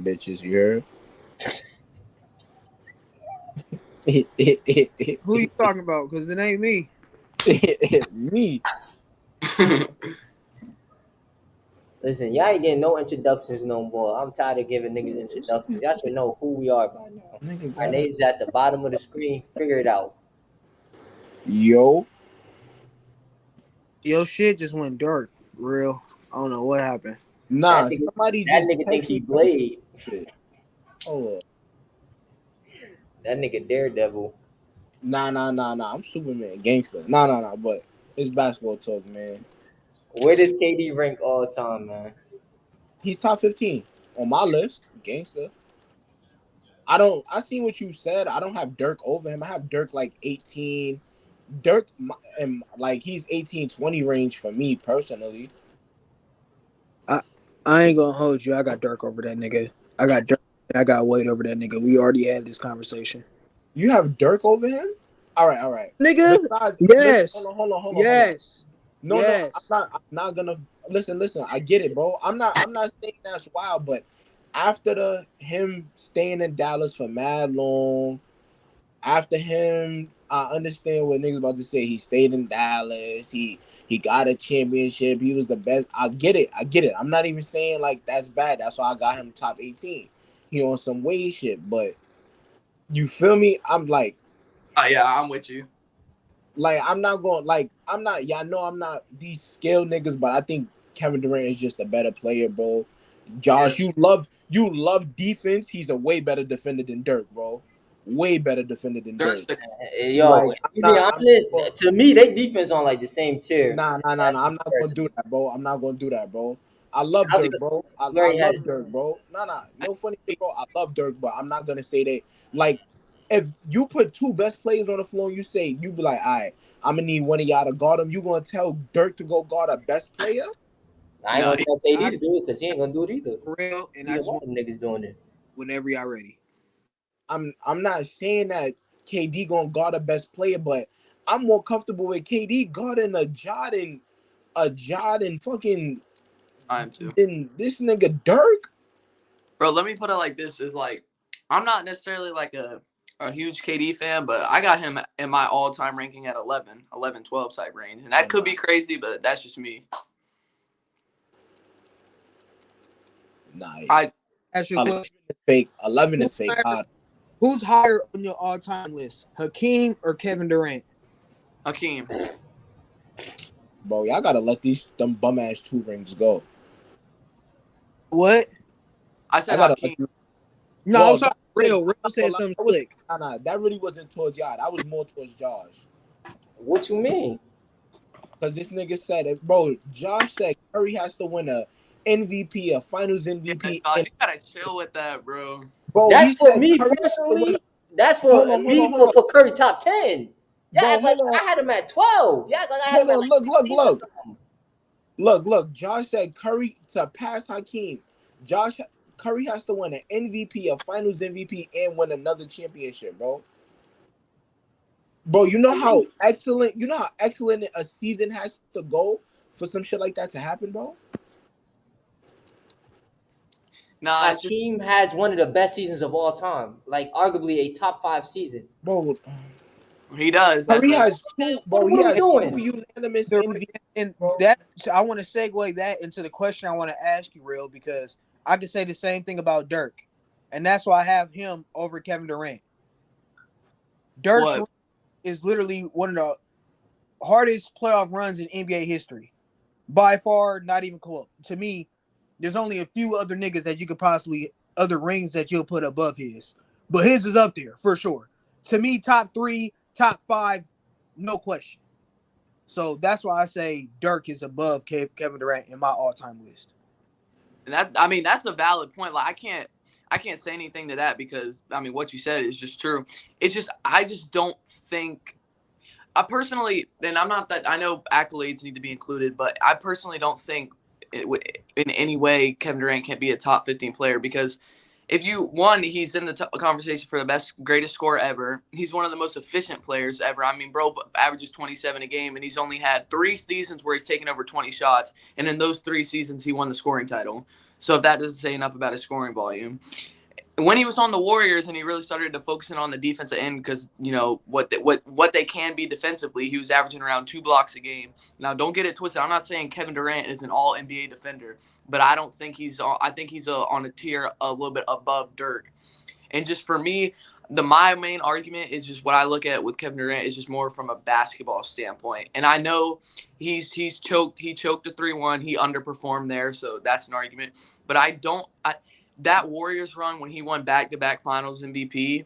bitches. You heard? Who you talking about? Because it ain't me. Me. Listen, y'all ain't getting no introductions no more. I'm tired of giving niggas introductions. Y'all should know who we are by now. Nigga Our got it. name's at the bottom of the screen. Figure it out. Yo. Your shit just went dark. Real. I don't know what happened. Nah, somebody That just nigga think he texted Blade. shit. Hold up. That nigga Daredevil. Nah. I'm Superman, gangster. Nah. But it's basketball talk, man. Where does KD rank all time, man? He's top 15 on my list, gangster. I seen what you said. I don't have Dirk over him. I have Dirk like 18. Dirk and like he's 18-20 range for me personally. I ain't gonna hold you. I got Dirk over that nigga. I got Dirk and I got Wade over that nigga. We already had this conversation. You have Dirk over him? All right. Nigga? Besides, listen, Yes. hold on. Yes. No, Yes. I'm not gonna listen. I get it, bro. I'm not saying that's wild, but after him staying in Dallas for mad long, after him, I understand what niggas about to say. He stayed in Dallas. He got a championship. He was the best. I get it. I'm not even saying like that's bad. That's why I got him top 18. He on some Wade shit, but you feel me? I'm like, Yeah, I'm with you. like I'm not going like I'm not. Yeah, I know I'm not these skilled niggas, but I think Kevin Durant is just a better player, bro. Josh, Yes. you love defense. He's a way better defender than Dirk, bro. Way better defender than Dirk. Dirk's the Yo, Like, to be honest, to me, they defense on like the same tier. Nah. I'm not gonna do that, bro. I'm not gonna do that, bro. I love I was Dirk, bro. I very love had Dirk, bro. No funny shit, bro. I love Dirk, but I'm not gonna say that. Like, if you put two best players on the floor and you be like, all right, I'm gonna need one of y'all to guard him. You gonna tell Dirk to go guard a best player? I ain't No, gonna tell KD to do it because he ain't gonna do it either. Real. And I Either just one want of them niggas doing it. whenever y'all ready. I'm not saying that KD gonna guard a best player, but I'm more comfortable with KD guarding a Jordan fucking I am too. than this nigga Dirk. Bro, let me put it like this: is like I'm not necessarily like a huge KD fan, but I got him in my all-time ranking at 11, 12 type range, and that could be crazy, but that's just me. Nah, I Ask you a question. 11 is fake. 11 Who's is fake higher, hard. who's higher on your all-time list? Hakeem or Kevin Durant? Hakeem. Bro, y'all gotta let them bum ass 2 rings go. What? I I said gotta let Hakeem. you. No, Well, I'm sorry. Real said something slick. that really wasn't towards y'all. That was more towards Josh. What you mean? Because this nigga said it, bro. Josh said Curry has to win a MVP, a Finals Yeah, MVP, Josh, and you gotta chill with that, bro. bro, he That's for said me Curry has to win. personally. That's for Hold on, me hold for on, put Curry top 10. Y'all bro. act like Hold on, I had him at 12. Y'all act like I had hold him at on. like Look, 16 or something. look. Josh said Curry to pass Hakeem. Curry has to win an MVP, a Finals MVP, and win another championship, bro. Bro, you know how excellent a season has to go for some shit like that to happen, bro? Nah, it's just Hakeem has one of the best seasons of all time. Like arguably a top 5 season. Bro, he does. That's Curry a has two, bro. He What are we has two doing? unanimous The, MVP, and bro. that so I want to segue that into the question I want to ask you, Real, because I can say the same thing about Dirk, and that's why I have him over Kevin Durant. Dirk's what? run is literally one of the hardest playoff runs in NBA history, by far. Not even close. To me, there's only a few other niggas that you could possibly other rings that you'll put above his, but his is up there for sure. To me, top 3, top 5, no question. So that's why I say Dirk is above Kevin Durant in my all-time list. And that I mean that's a valid point. Like I can't say anything to that because I mean what you said is just true. It's just I just don't think I personally, and I'm not that I know accolades need to be included, but I personally don't think in any way Kevin Durant can't be a top 15 player because if he's in the conversation for the best, greatest scorer ever. He's one of the most efficient players ever. I mean, bro averages 27 a game, and he's only had 3 seasons where he's taken over 20 shots, and in those 3 seasons, he won the scoring title. So if that doesn't say enough about his scoring volume. When he was on the Warriors and he really started to focus in on the defensive end because, you know, what they can be defensively, he was averaging around 2 blocks a game. Now, don't get it twisted. I'm not saying Kevin Durant is an all-NBA defender, but I don't think I think he's on a tier a little bit above Dirk. And just for me, my main argument is just what I look at with Kevin Durant is just more from a basketball standpoint. And I know he choked the 3-1. He underperformed there, so that's an argument. But that Warriors run when he won back-to-back Finals MVP,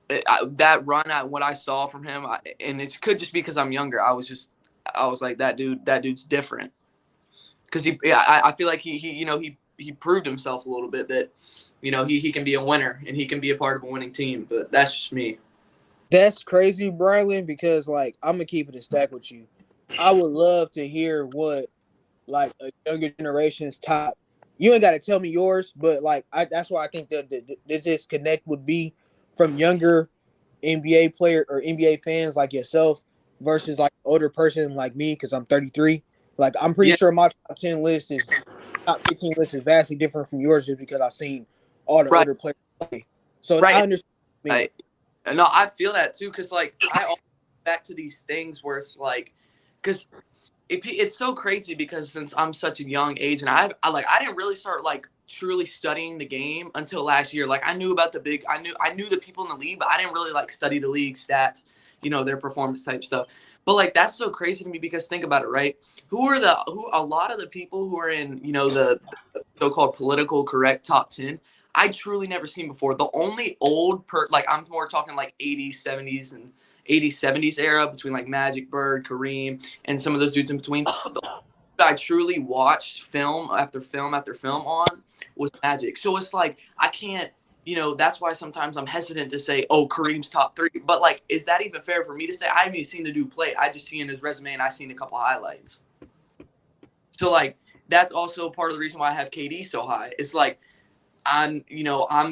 that run, what I saw from him, and it could just be because I'm younger. I was like, that dude's different. Because I feel like he proved himself a little bit that, you know, he can be a winner and he can be a part of a winning team. But that's just me. That's crazy, Brylan, because, like, I'm going to keep it a stack with you. I would love to hear what, like, a younger generation's top. You ain't got to tell me yours, but, like, that's why I think that this disconnect would be from younger NBA player or NBA fans like yourself versus, like, an older person like me because I'm 33. Like, I'm pretty sure my top 10 list top 15 list is vastly different from yours just because I've seen all the older players play. So I understand. No, I feel that too, because like I always back to these things where it's like, because it's so crazy because since I'm such a young age and I didn't really start like truly studying the game until last year. Like I knew about I knew the people in the league, but I didn't really like study the league stats, you know, their performance type stuff. But like that's so crazy to me because think about it, right? Who a lot of the people who are in, you know, the so-called political correct top 10, I truly never seen before. The only like I'm more talking like 80s, 70s and 80s, 70s era between like Magic, Bird, Kareem, and some of those dudes in between. I truly watched film after film after film on was Magic. So it's like I can't, you know, that's why sometimes I'm hesitant to say, oh, Kareem's top 3. But like, is that even fair for me to say? I haven't even seen the dude play. I just seen his resume and I seen a couple highlights. So like that's also part of the reason why I have KD so high. It's like I'm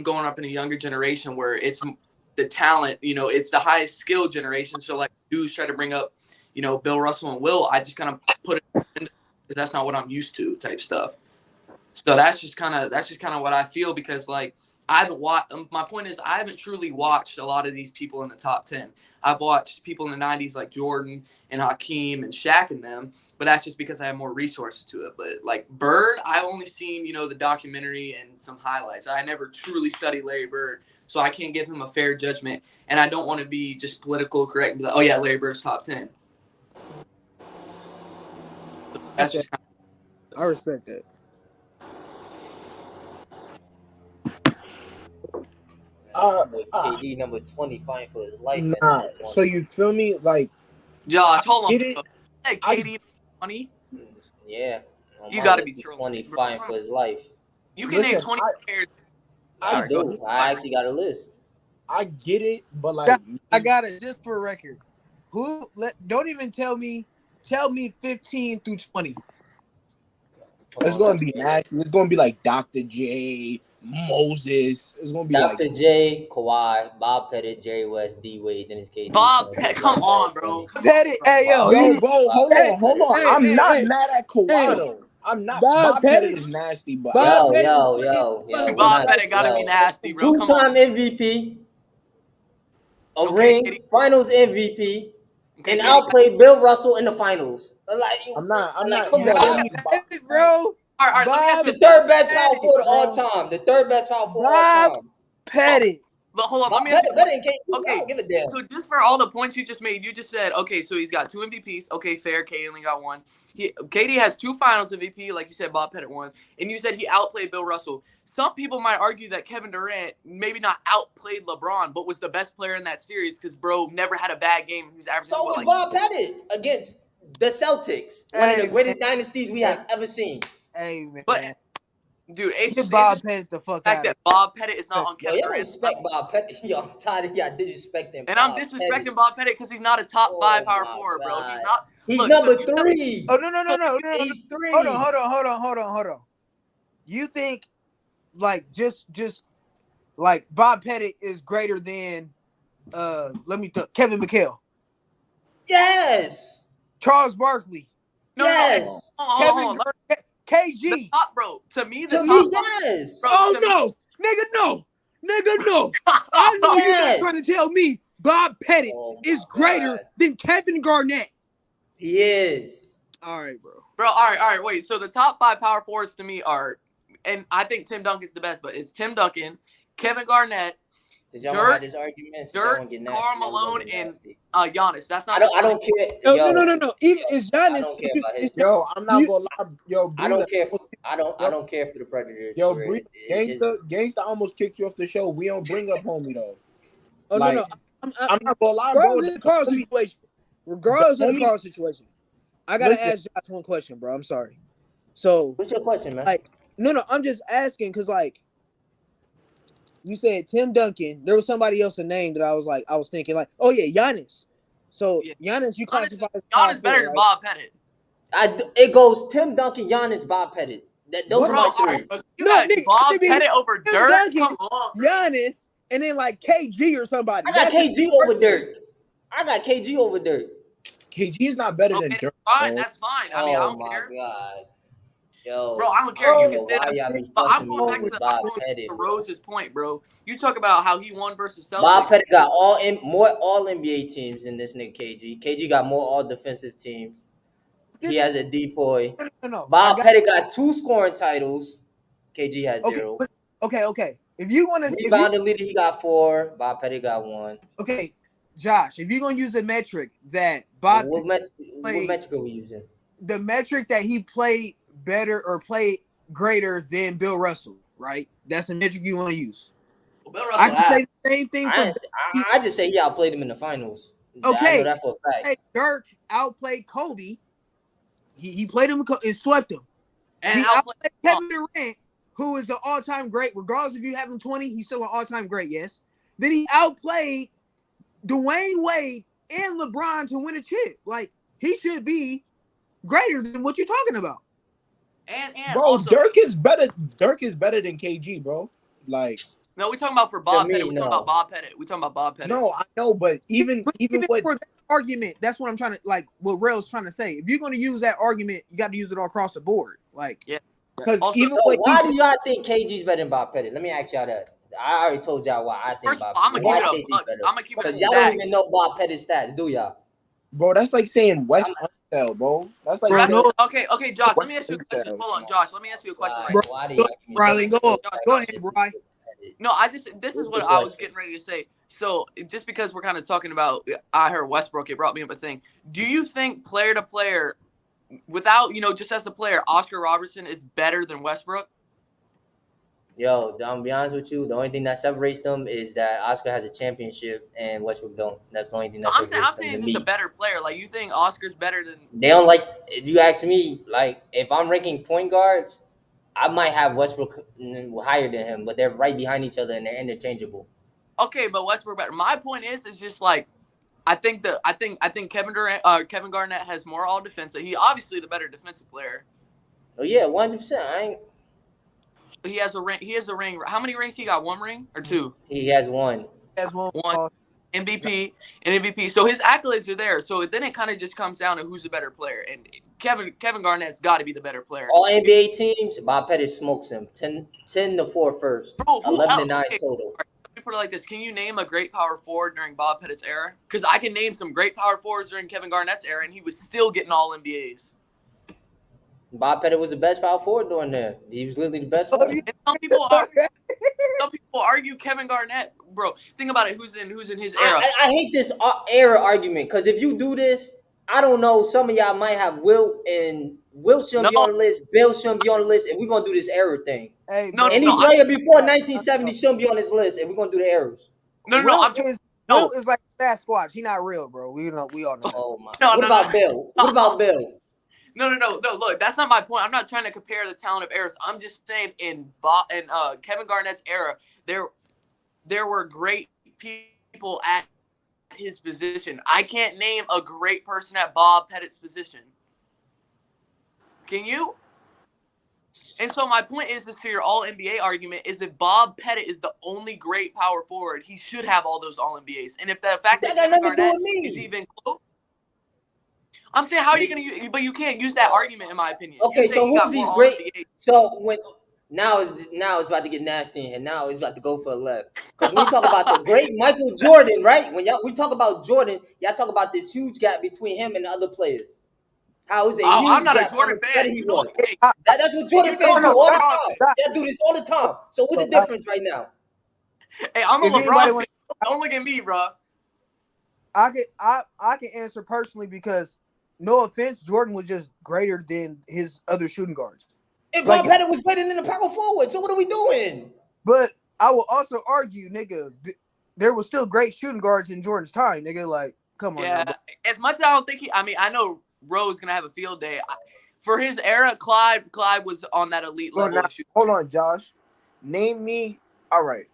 going up in a younger generation where it's the talent, you know, it's the highest skill generation. So like dudes try to bring up, you know, Bill Russell and Will, I just kind of put it in because that's not what I'm used to type stuff. So that's just kind of what I feel because like I haven't watched. My point is I haven't truly watched a lot of these people in the top 10. I've watched people in the 90s like Jordan and Hakeem and Shaq and them, but that's just because I have more resources to it. But like Bird, I've only seen, you know, the documentary and some highlights. I never truly studied Larry Bird, so I can't give him a fair judgment. And I don't want to be just political correct and be like, oh yeah, Larry Bird's top 10. So that's just kind of, I respect that. KD number 20 fighting for his life. Nah, so you feel me? Like, Josh, hold on. Hey, KD 20. Yeah, you got to be 20 fighting for his life. You can name 20 players. I do. I actually got a list. I get it, but like I got it just for record. Don't even tell me 15 through 20. It's gonna be nasty. It's gonna be like Dr. J, Moses. It's gonna be Dr. like J, Kawhi, Bob Pettit, Jerry West, D Wade, Dennis KD. Bob Pettit, come on, bro. Pettit, hey yo, bro, hold on. I'm not mad at Kawhi though. I'm not. Bob Pettit is nasty, but Bob Pettit gotta be nasty, bro. Two-time MVP, ring, Finals MVP, and outplayed Bill Russell in the finals. Like, I'm not. Come on, bro. All right, the third best power forward of all time. The third best power forward of all time. Pettit. But hold on, let me okay, I don't give a damn. So just for all the points you just made, you just said, okay, so he's got 2 MVPs. Okay, fair. KD only got 1. KD has 2 Finals MVP, like you said. Bob Pettit won, and you said he outplayed Bill Russell. Some people might argue that Kevin Durant maybe not outplayed LeBron, but was the best player in that series because bro never had a bad game. He was averaging. So was Bob Pettit against the Celtics, one of the greatest dynasties we have ever seen. Hey man. But dude, it's just Bob Pettit the fuck out. That Bob Pettit is not on Kevin Durant. Respect Bob Pettit. Yo, I'm tired of y'all disrespecting. And I'm disrespecting Bob Pettit because he's not a top 5 power forward, bro. He's not. He's number 3. Oh no. He's 3. Hold on. You think like just like Bob Pettit is greater than Kevin McHale? Yes. Charles Barkley. Yes. KG. The top, bro. To me, the To top. me, yes. Bro, Oh to me- no, nigga, no. I know Yes. you're trying to tell me Bob Pettit Oh is my greater God. than Kevin Garnett. He is. All right, bro. Bro, all right, wait. So the top 5 power forwards to me are, and I think Tim Duncan's the best, but it's Tim Duncan, Kevin Garnett, Since y'all want to Dirk, have this argument, since y'all Dirk, want to get nasty, Karl y'all gonna Malone, get and nasty. Giannis. That's not. I don't care. No. Even is Giannis. I don't care about his. Yo, I'm not gonna lie. Yo, I Breeder, don't care. I yo, don't care for the Predators. yo, career. Gangsta almost kicked you off the show. We don't bring up homie though. Oh Like, no. I'm not gonna lie, bro. Regardless of the car situation. Regardless of the car situation. I gotta ask Josh one question, bro. I'm sorry. So What's your question, man? like, no, I'm just asking because like you said Tim Duncan. There was somebody else a name that I was thinking like, oh yeah, Giannis. So Yeah. Giannis, you classify as Giannis better than Bob Pettit. It goes Tim Duncan, Giannis, Bob Pettit. Those are my Bro, three. you had Bob nigga, Pettit over Tim Dirk? Duncan, Come on, bro. Giannis, and then like KG or somebody. I got That's KG over Dirk. I got KG over Dirk. KG is not better than Okay, Dirk. fine, Bro. that's fine. I mean, I Oh don't my care. God. Yo. Bro, I don't care. You can say Why that. y'all be But I'm fussing me going back over to Bob Pettit, bro? Rose's point, bro. You talk about how he won versus Celtics. Bob Pettit got more all NBA teams than this nigga KG. KG got more all defensive teams. He has a depoy. No. Bob Pettit got 2 scoring titles. KG has 0. Okay. If you want to, Rebounding leader, he got 4. Bob Pettit got 1. okay, Josh, if you're gonna use a metric that Bob What metric are we using? the metric that he played better or played greater than Bill Russell, right? That's the metric you want to use. Well, Bill Russell I can say the same thing for I just say he outplayed him in the finals. Okay. I know that for a fact. Hey, Dirk outplayed Kobe. He played him and swept him. And he outplayed Kevin Durant, who is an all-time great. Regardless if you have him 20, he's still an all-time great, yes. Then he outplayed Dwayne Wade and LeBron to win a chip. Like, he should be greater than what you're talking about. And bro, also, Dirk is better. Dirk is better than KG, bro. Like, no, we're talking about for Bob Pettit. me, We're no. talking about Bob Pettit. We're talking about Bob Pettit. no, I know, but even what for that argument, that's what I'm trying to like. What Rail's trying to say. If you're going to use that argument, you got to use it all across the board. Like, Yeah. because Also, even So what why do y'all think KG's better than Bob Pettit? Let me ask y'all that. I already told y'all why I think First of Bob all, I'm Pettit. gonna Why keep it KG's up. better? I'm gonna keep it Because a y'all stack. don't even know Bob Pettit's stats, do y'all? bro, that's like saying West Unsell, bro. That's like saying, Okay, Josh. Let West me ask you a question. Unsell. Hold on, Josh. Let me ask you a question. Why? Right. Why do y'all give me Riley, so go much ahead, respect? Bri. No, this is What's what the I was question? getting ready to say. So just because we're kind of talking about, I heard Westbrook, it brought me up a thing. Do you think player to player, without just as a player, Oscar Robertson is better than Westbrook? Yo, I'm gonna be honest with you. The only thing that separates them is that Oscar has a championship and Westbrook don't. That's the only thing that I'm separates saying them he's to just a me. better player. Like, you think Oscar's better than? They don't like. If you ask me, like if I'm ranking point guards, I might have Westbrook higher than him, but they're right behind each other and they're interchangeable. Okay, but Westbrook better. My point is just like, I think Kevin Durant, Kevin Garnett has more all defensive. He obviously the better defensive player. Oh yeah, 100%. I ain't. He has a ring. He has a ring. How many rings he got? 1 ring or 2? He has 1. As one. One. MVP and MVP. So his accolades are there. So then it kind of just comes down to who's the better player. And Kevin Garnett's got to be the better player. All NBA teams, Bob Pettit smokes him 10-4 first, Bro, 11-9 okay, total. let me put it like this. Can you name a great power forward during Bob Pettit's era? Because I can name some great power forwards during Kevin Garnett's era, and he was still getting all NBAs. Bob Pettit was the best power forward during there. He was literally the best one. And some people argue Kevin Garnett. Bro, think about it. Who's in his era? I hate this era argument because if you do this, I don't know. Some of y'all might have Wilt shouldn't be on the list. Bill shouldn't be on the list, and we're gonna do this error thing. Hey, Any player before 1970 shouldn't be on this list, and we're gonna do the errors. Will is like Sasquatch. He not real, bro. We all know. Oh my. No, what about Bill? What about Bill? No. Look, that's not my point. I'm not trying to compare the talent of eras. I'm just saying in Kevin Garnett's era, there were great people at his position. I can't name a great person at Bob Pettit's position. Can you? And so my point is to your all NBA argument is that Bob Pettit is the only great power forward. He should have all those all NBAs. And if the fact that Kevin Garnett is even close. I'm saying, how are you gonna use? But you can't use that argument, in my opinion. Okay, You say so he got who's more these All great? NBA. So when now it's about to get nasty in here. Now it's about to go for a left. Because when we talk about the great Michael Jordan, right? When we talk about Jordan, y'all talk about this huge gap between him and the other players. How is a Oh, I'm huge not a gap? How Jordan much better fan. he You know, was. hey, That's what hey, Jordan you know fans I'm do a all the LeBron time. fan. Y'all do this all the time. So what's the difference right now? Hey, I'm a If anybody LeBron fan. want, Don't look at me, bro. I can answer personally because no offense, Jordan was just greater than his other shooting guards. And Bob Like, Pettit was better than the power forward. So what are we doing? but I will also argue, nigga, there was still great shooting guards in Jordan's time, nigga. Like, come on now, Yeah, bro. as much as I don't think he. I mean, I know Rowe's gonna have a field day. For his era, Clyde was on that elite So level now, of shooting. hold on, Josh. Name me. All right.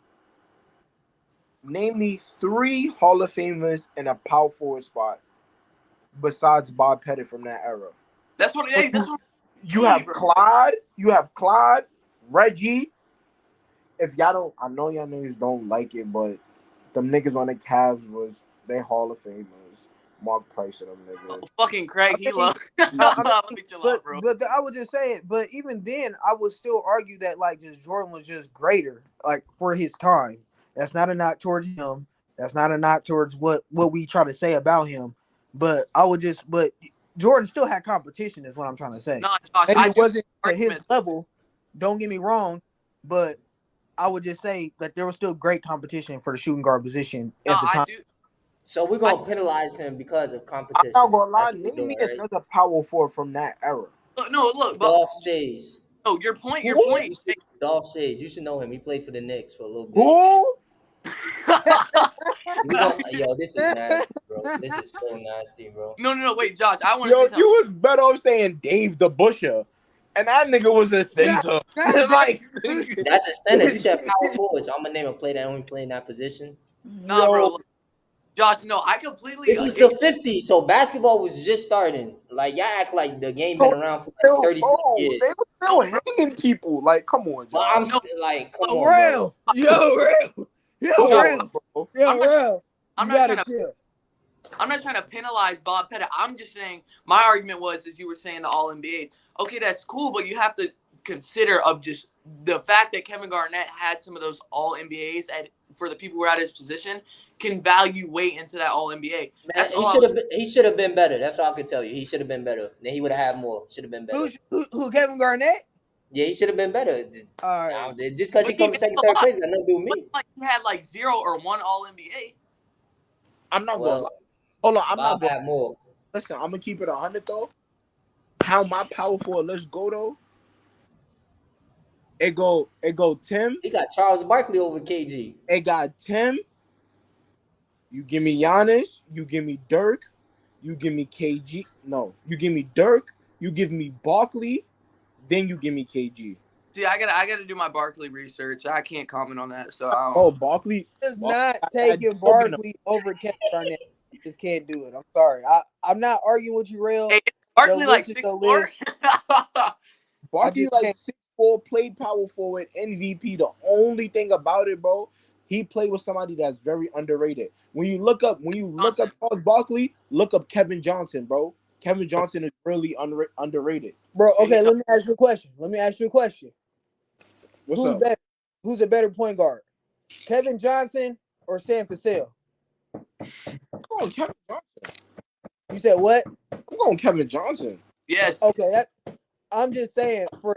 Name me 3 Hall of Famers in a power forward spot besides Bob Pettit from that era. That's what. Hey, that's what. You have Bro. Clyde. You have Clyde, Reggie. If y'all don't, I know y'all niggas don't like it, but them niggas on the Cavs was they Hall of Famers. Mark Price and them niggas. Fucking Craig, he I mean, love. no, I Let mean, me chill but out, bro. I would just say it. But even then, I would still argue that like just Jordan was just greater, like for his time. That's not a knock towards him. That's not a knock towards what we try to say about him. But but Jordan still had competition, is what I'm trying to say. Nah, Josh, Maybe I it do wasn't to his argument. level. Don't get me wrong, but I would just say that there was still great competition for the shooting guard position No, at the I time. do. So we're I gonna penalize him because of I'm not competition. gonna lie. That's what we're Name me doing, right? another power forward from that era. look, but Dolph Shays. no, your point, your Who? point. Dolph Shays. You should know him. He played for the Knicks for a little bit. Who? We going yo, this is nasty, bro. This is so nasty, bro. No, wait, Josh, I want to Yo, say you something. was better off saying Dave the Busher, and that nigga was a Not, center. not Like, That's a center. You said power forward, so I'm gonna name a player that only play in that position. Nah, bro, yo, look, Josh, no, I completely. This was the 50s, so basketball was just starting. Like y'all act like the game been bro, around for like still, 30, 40 bro, years. they were No, still bro, hanging people. Like, come on, But I'm Josh. no, still like, come look, on, bro. Real, yo, Come Josh, on, real, bro. I'm yo, not, real. I'm You not gotta trying to. chill. I'm not trying to penalize Bob Pettit. I'm just saying my argument was, as you were saying, the All NBA. Okay, that's cool, but you have to consider of just the fact that Kevin Garnett had some of those All NBAs at for the people who are at his position can value weight into that All NBA. Man, That's all I was. he should have been better. That's all I can tell you. He should have been better. Then he would have had more. Should have been better. Who Kevin Garnett? Yeah, he should have been better. All right. Just because But he he comes made second, a third lot. place got nothing to do with But me. like he had like 0 or 1 All NBA. I'm not gonna lie. Well, Hold on, I'm not Bob gonna had more. listen. I'm gonna keep it 100 though. How my power forward let's go though? It go Tim. He got Charles Barkley over KG. It got Tim. You give me Giannis. You give me Dirk. You give me KG. No, you give me Dirk. You give me Barkley. Then you give me KG. See, I gotta do my Barkley research. I can't comment on that. So I Oh, don't. Barkley. Does Barkley not got that taking dub in him. Barkley over Kevin Garnett. Just can't do it. I'm sorry. I'm not arguing with you, real. Hey, is The Barkley like list is the 6'4"? list. I Barkley just like can't. 6'4", played power forward, MVP. The only thing about it, bro, he played with somebody that's very underrated. When you look up Johnson. Charles Barkley, look up Kevin Johnson, bro. Kevin Johnson is really underrated. Bro, Yeah, okay, he's let me ask you a question. What's Who's up? better? Who's a better point guard? Kevin Johnson or Sam Cassell? Come on, Kevin Johnson. You said what? Come on, Kevin Johnson. yes. Okay, I'm just saying for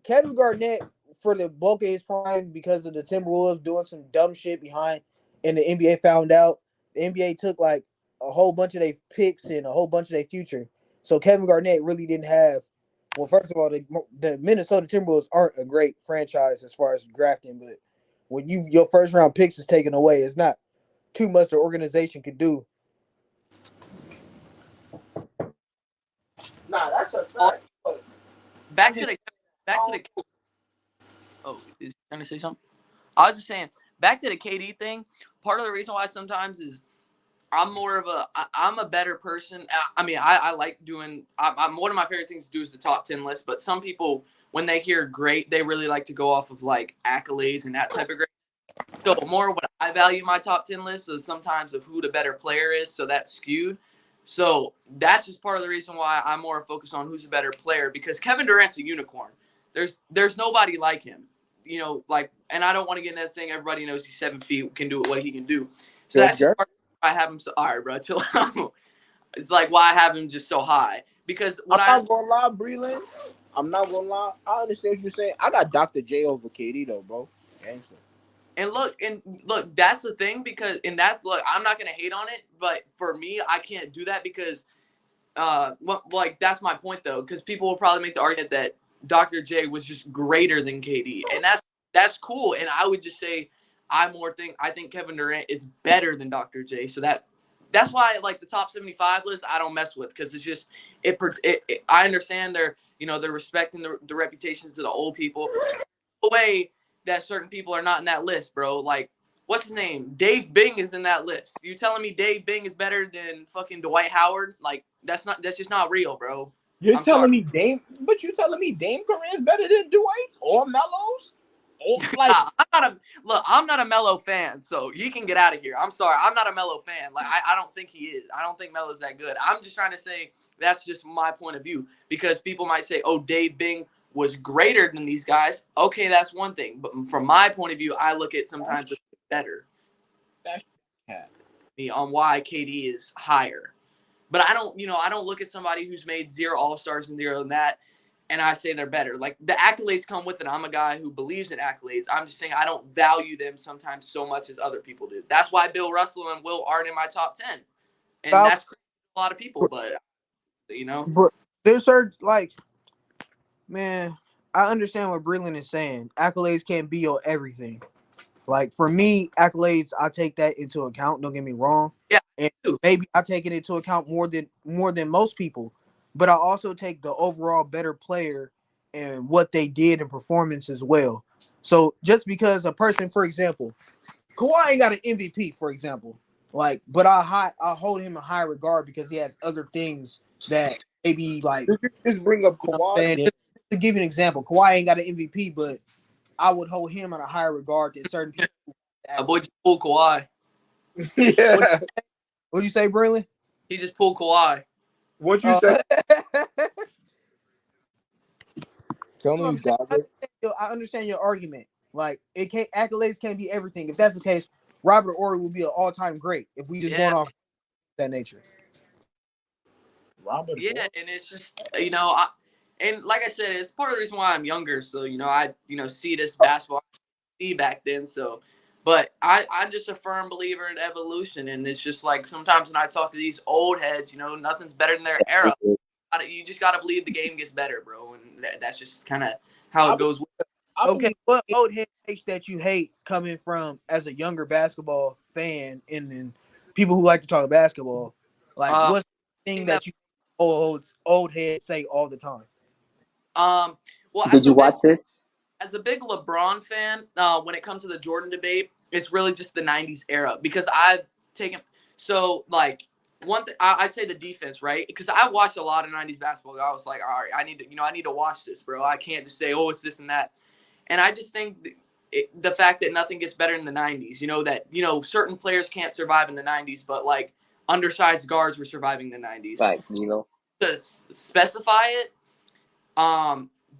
Kevin Garnett for the bulk of his prime because of the Timberwolves doing some dumb shit behind, and the NBA found out. The NBA took like a whole bunch of their picks and a whole bunch of their future. So Kevin Garnett really didn't have. Well, first of all, the Minnesota Timberwolves aren't a great franchise as far as drafting, but when your first round picks is taken away, it's not too much the organization could do. Nah, that's a Oh, fact. But back to the. Oh, is he trying to say something? I was just saying, back to the KD thing. Part of the reason why sometimes is I'm a better person. I mean, I like doing. I'm one of my favorite things to do is the top 10 list. But some people, when they hear great, they really like to go off of like accolades and that type of great. So more what I value my top 10 list is sometimes of who the better player is. So that's skewed. So that's just part of the reason why I'm more focused on who's a better player, because Kevin Durant's a unicorn. There's nobody like him. Like, and I don't want to get in that thing. Everybody knows he's 7 feet, can do what he can do. So Jerk, that's just jerk. part of why I have him so. All right, bro, chill out. It's like why I have him just so high, because I'm what I not gonna lie, Breland. I'm not gonna lie. I understand what you're saying. I got Dr. J over KD though, bro. Gangster. and look, that's the thing, because and that's look, I'm not gonna hate on it, but for me, I can't do that because like that's my point though, because people will probably make the argument that Dr. J was just greater than KD, and that's cool. And I would just say I think Kevin Durant is better than Dr. J. So that's why like the top 75 list I don't mess with, because it's just I understand they're respecting the reputations of the old people. The way that certain people are not in that list, bro. Like, what's his name? Dave Bing is in that list. You telling me Dave Bing is better than fucking Dwight Howard? Like, that's just not real, bro. You're I'm sorry. telling me Dame Curry is better than Dwight or Melo's? Or like I'm not a Melo fan, so you can get out of here. I'm sorry. I'm not a Melo fan. Like, I don't think he is. I don't think Melo's that good. I'm just trying to say that's just my point of view, because people might say, oh, Dave Bing was greater than these guys. Okay, that's one thing. But from my point of view, I look at sometimes it's better that's cat. me on why KD is higher. But I don't look at somebody who's made 0 All-Stars and 0 in that, and I say they're better. Like, the accolades come with it. I'm a guy who believes in accolades. I'm just saying I don't value them sometimes so much as other people do. That's why Bill Russell and Will aren't in my top 10. And Val- that's crazy to a lot of people, but. But there's certain like, man, I understand what Breland is saying. Accolades can't be your everything. Like for me, accolades, I take that into account. Don't get me wrong, Yeah, and I do. maybe I take it into account more than most people. But I also take the overall better player and what they did in performance as well. So just because a person, for example, Kawhi ain't got an MVP, for example, like, but I hold him in high regard because he has other things that maybe like, Did you just bring up you know what I'm Kawhi? saying. Damn. Just to give you an example, Kawhi ain't got an MVP, but I would hold him in a higher regard than certain people. A boy just pulled Kawhi. What Yeah. What'd you say, Braylon? He just pulled Kawhi. What you Uh, say? that's Tell what me I'm you saying. got it. I understand your argument. Like it can't accolades can't be everything. If that's the case, Robert Ory will be an all-time great if we just Yeah, going off that nature. Robert yeah, Horry. and it's just and like I said, it's part of the reason why I'm younger. So I see this basketball see back then. So, but I'm just a firm believer in evolution, and it's just like sometimes when I talk to these old heads, nothing's better than their era. You just gotta believe the game gets better, bro, and that's just kind of how I, it be- goes. I Okay, believe what old head takes that you hate coming from as a younger basketball fan and people who like to talk basketball? Like, Uh, what's the thing thing that that you old heads say all the time? um, well, Did you watch it? as a big LeBron fan, when it comes to the Jordan debate, it's really just the '90s era, because I've taken so like one thing I say the defense, right? Because I watched a lot of '90s basketball. I was like, all right, I need to watch this, bro. I can't just say, oh, it's this and that. And I just think the fact that nothing gets better in the '90s, that certain players can't survive in the '90s, but like undersized guards were surviving the '90s. Like, To specify it,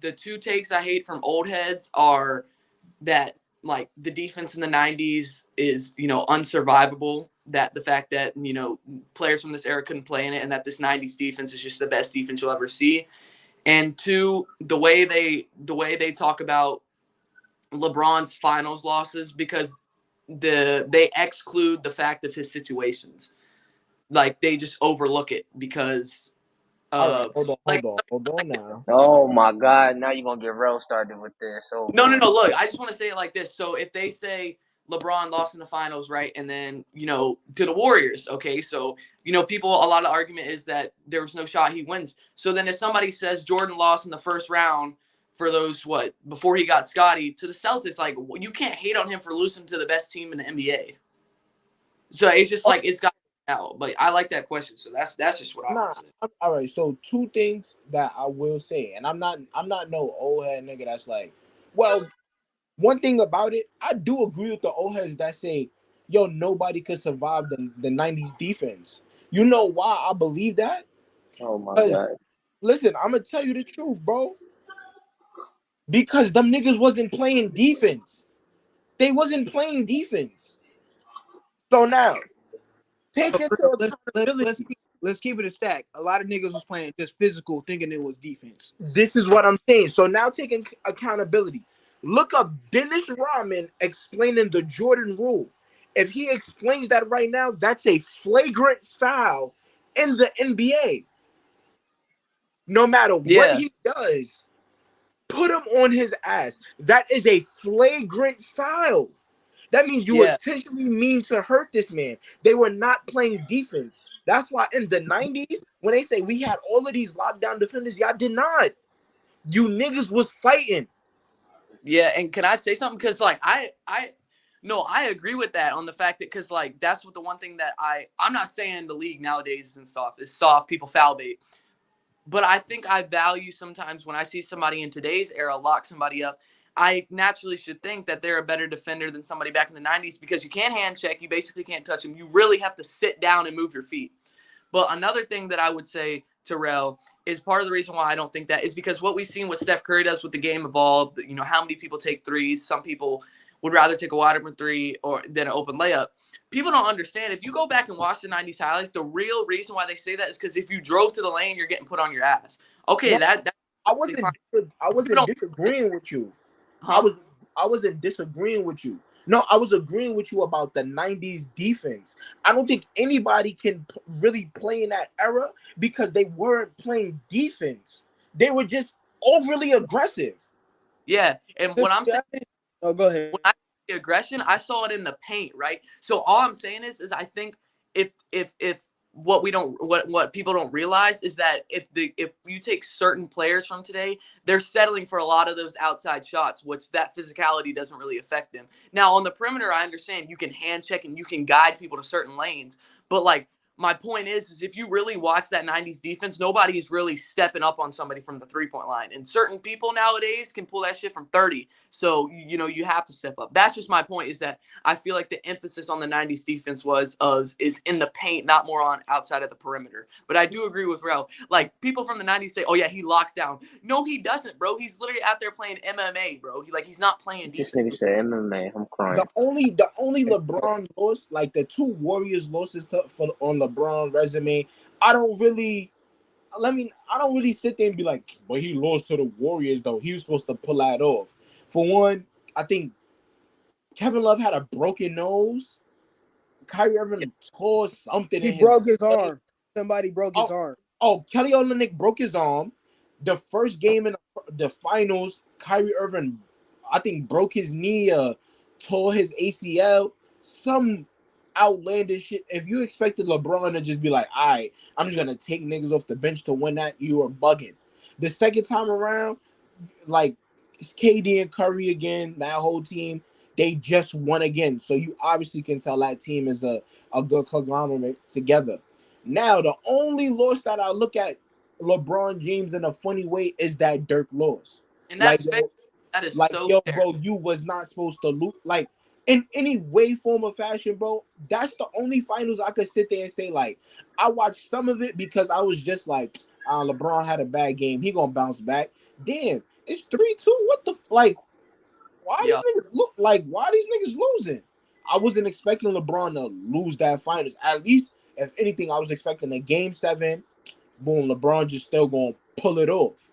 the two takes I hate from old heads are that like the defense in the '90s is unsurvivable. That the fact that players from this era couldn't play in it, and that this '90s defense is just the best defense you'll ever see. And two, the way they talk about LeBron's finals losses, because they exclude the fact of his situations. Like they just overlook it because all right, hold on, like now. oh my God! Now you're gonna get real started with this. Oh no, no, boy. no. Look, I just want to say it like this. So if they say LeBron lost in the finals, right, and then to the Warriors, okay, so people, a lot of argument is that there was no shot he wins. So then if somebody says Jordan lost in the first round for those before he got Scotty to the Celtics, like you can't hate on him for losing to the best team in the NBA. So it's just like it's got out. But I like that question. So that's just what I would Nah, say. all right. So two things that I will say, and I'm not no old head nigga that's like, well, one thing about it, I do agree with the old heads that say, yo, nobody could survive the '90s defense. You know why I believe that? Oh my Because god. listen, I'm gonna tell you the truth, bro. Because them niggas wasn't playing defense. They wasn't playing defense. So now, take So, bro, into let's let's accountability. keep, let's keep it a stack. A lot of niggas was playing just physical, thinking it was defense. This is what I'm saying. So now taking accountability. Look up Dennis Rodman explaining the Jordan rule. If he explains that right now, that's a flagrant foul in the NBA. No matter what Yeah, he does, put him on his ass. That is a flagrant foul. That means you yeah, intentionally mean to hurt this man. They were not playing defense. That's why in the 90s, when they say we had all of these lockdown defenders, y'all did not. You niggas was fighting. yeah. And can I say something? Because like no, I agree with that on the fact that because like that's what the one thing that I'm not saying the league nowadays isn't soft. It's soft. People foul bait. But I think I value sometimes when I see somebody in today's era lock somebody up, I naturally should think that they're a better defender than somebody back in the 90s because you can't hand check. You basically can't touch them. You really have to sit down and move your feet. But another thing that I would say, Terrell, is part of the reason why I don't think that is because what we've seen what Steph Curry does with the game evolved. You know, how many people take threes? Some people would rather take a wide open three or than an open layup. People don't understand. If you go back and watch the 90s highlights, the real reason why they say that is because if you drove to the lane, you're getting put on your ass. Okay, No, that's I fine. wasn't I People wasn't don't, disagreeing with you. I huh? was I wasn't disagreeing with you. No, I was agreeing with you about the 90s defense. I don't think anybody can really play in that era because they weren't playing defense. They were just overly aggressive. Yeah. And what I'm saying, Oh, go ahead. when I see aggression, I saw it in the paint, right? So all I'm saying is I think if what we don't what people don't realize is that if you take certain players from today, they're settling for a lot of those outside shots, which that physicality doesn't really affect them. Now on the perimeter, I understand you can hand check and you can guide people to certain lanes, but like my point is if you really watch that 90s defense, nobody is really stepping up on somebody from the 3-point line. And certain people nowadays can pull that shit from 30. So, you know, you have to step up. That's just my point is that I feel like the emphasis on the 90s defense is in the paint, not more on outside of the perimeter. But I do agree with Rel. Like people from the 90s say, "Oh yeah, he locks down." No, he doesn't, bro. He's literally out there playing MMA, bro. He's not playing This defense. nigga said MMA. I'm The crying. only LeBron loss, like the two Warriors losses on LeBron resume, I don't really I don't really sit there and be like, but he lost to the Warriors though. He was supposed to pull that off. For one, I think Kevin Love had a broken nose. Kyrie Yeah, Irving tore something He in his broke his leg. arm. Somebody broke his Oh, arm. Kelly Olynyk broke his arm. The first game in the finals, Kyrie Irving, I think, broke his knee, tore his ACL, some outlandish shit. If you expected LeBron to just be like, all right, I'm just gonna take niggas off the bench to win that, you were bugging. The second time around, like it's KD and Curry again, that whole team, they just won again. So you obviously can tell that team is a good conglomerate together. Now, the only loss that I look at LeBron James in a funny way is that Dirk loss. and Like, that's fair. yo, That is so fair. bro, you was not supposed to lose. Like, in any way, form, or fashion, bro, that's the only finals I could sit there and say, like, I watched some of it because I was just like, LeBron had a bad game. He gonna bounce back. Damn, it's 3-2. What the like? Why Yeah. these niggas look like? Why these niggas losing? I wasn't expecting LeBron to lose that finals. At least, if anything, I was expecting a game 7. Boom, LeBron just still gonna pull it off.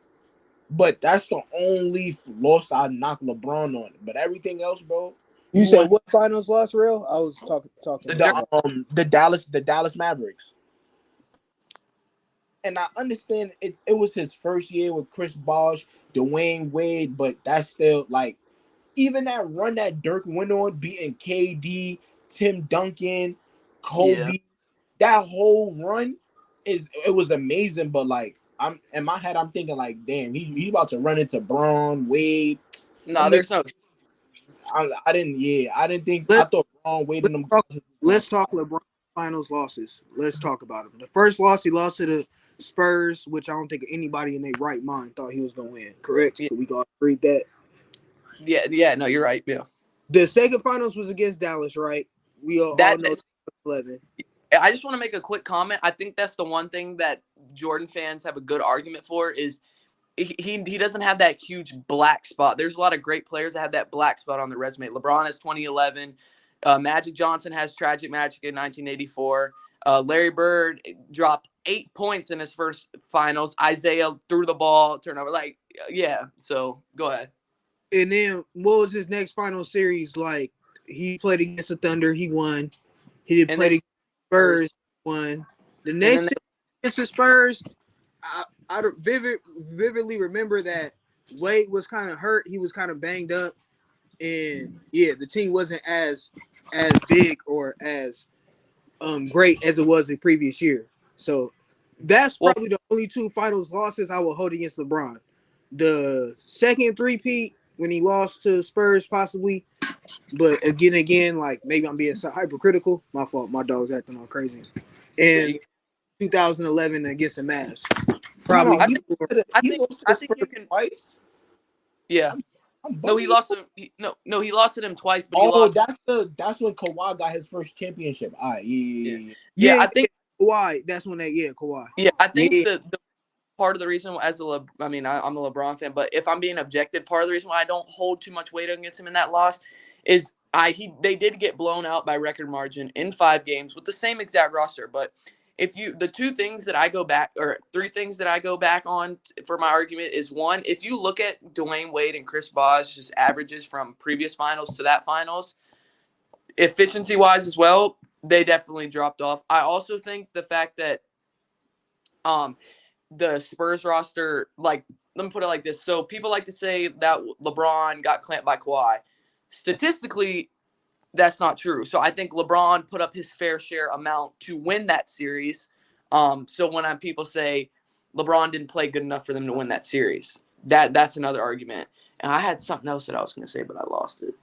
But that's the only loss I knock LeBron on. But everything else, bro, You you said want what finals lost, real? I was talking The to Dirk. my. the Dallas Mavericks. And I understand it was his first year with Chris Bosh, Dwayne Wade, but that's still like even that run that Dirk went on, beating KD, Tim Duncan, Yeah. Kobe, that whole run it was amazing. But like I'm in my head, I'm thinking like, damn, he about to run into Braun, Wade. No, there's no. I didn't think I Let thought Braun, Wade, let's and them talk. guys was gonna Let's talk LeBron finals losses. Let's talk about them. The first loss he lost to the Spurs, which I don't think anybody in their right mind thought he was gonna win. Correct? Yeah, Could we go read that? yeah. No, you're right. Yeah. The second finals was against Dallas, right? We all That know 11. I just want to make a quick comment. I think that's the one thing that Jordan fans have a good argument for is he doesn't have that huge black spot. There's a lot of great players that have that black spot on their resume. LeBron has 2011. Magic Johnson has Tragic Magic in 1984. Larry Bird dropped 8 points in his first finals. Isaiah threw the ball, turnover. Like, yeah. So go ahead. And then what was his next final series like? He played against the Thunder, he won. He did And play then against Spurs, won. The and next then series against the Spurs, I vividly remember that Wade was kind of hurt. He was kind of banged up, and yeah, the team wasn't as big or as great as it was the previous year. So that's well, probably the only two finals losses I will hold against LeBron. The second three-peat when he lost to Spurs, possibly. But again, like maybe I'm being so hypercritical. My fault. My dog's acting all crazy. yeah, And 2011 against the Mavs. Hold Probably on, I he think lost to the, I he think lost to I the think you Spurs can. twice. Yeah. I'm No, he bugging. lost to no, he lost to them twice, but he Oh, lost. that's when Kawhi got his first championship. All right, Yeah, yeah. yeah. yeah, I think Kawhi. That's when Kawhi. yeah, I think Yeah. the part of the reason I mean, I'm a LeBron fan, but if I'm being objective, part of the reason why I don't hold too much weight against him in that loss is they did get blown out by record margin in 5 games with the same exact roster. But the 2 things that I go back, or 3 things that I go back on for my argument is, one, if you look at Dwayne Wade and Chris Bosh's averages from previous finals to that finals, efficiency wise as well, they definitely dropped off. I also think the fact that um the Spurs roster, like, let me put it like this. So people like to say that LeBron got clamped by Kawhi. Statistically, that's not true. So I think LeBron put up his fair share amount to win that series. So when people say LeBron didn't play good enough for them to win that series, that's another argument. And I had something else that I was going to say, but I lost it.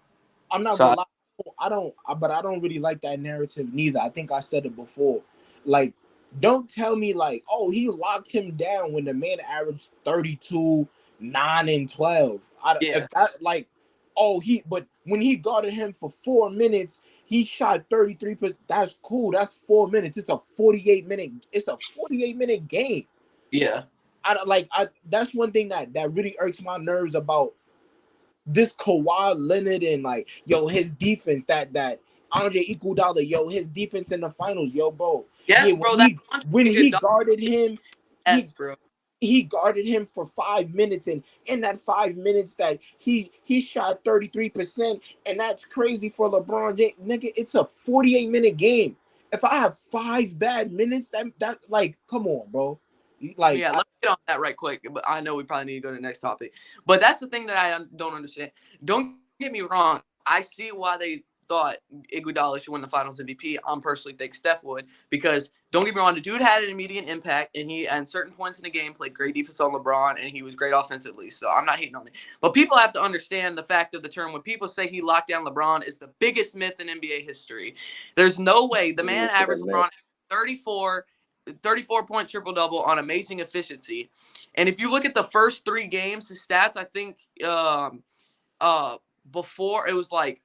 I'm not So gonna lie. But I don't really like that narrative neither. I think I said it before. Like, don't tell me like, oh, he locked him down when the man averaged 32, 9, and 12. yeah, If that like, but when he guarded him for 4 minutes, he shot 33%. That's cool. That's 4 minutes. It's a 48-minute. It's a 48-minute game. yeah, That's one thing that really irks my nerves about this Kawhi Leonard and like his defense that Andre Iguodala his defense in the finals bro yes, bro. That when Andre he Iguodala, guarded him he yes, bro. he guarded him for 5 minutes, and in that 5 minutes that he shot 33%, and that's crazy for LeBron James. Nigga, it's a 48-minute game. If I have 5 bad minutes, that like, come on, bro. Like Yeah, let me get on that right quick. But I know we probably need to go to the next topic. But that's the thing that I don't understand. Don't get me wrong. I see why they thought Iguodala should win the Finals MVP. I personally think Steph would, because don't get me wrong, the dude had an immediate impact, and he at certain points in the game played great defense on LeBron, and he was great offensively. So I'm not hating on it. But people have to understand the fact of the term. When people say he locked down LeBron, is the biggest myth in NBA history. There's no way the man averaged LeBron 34-point triple-double on amazing efficiency. And if you look at the first 3 games, his stats, I think before it was like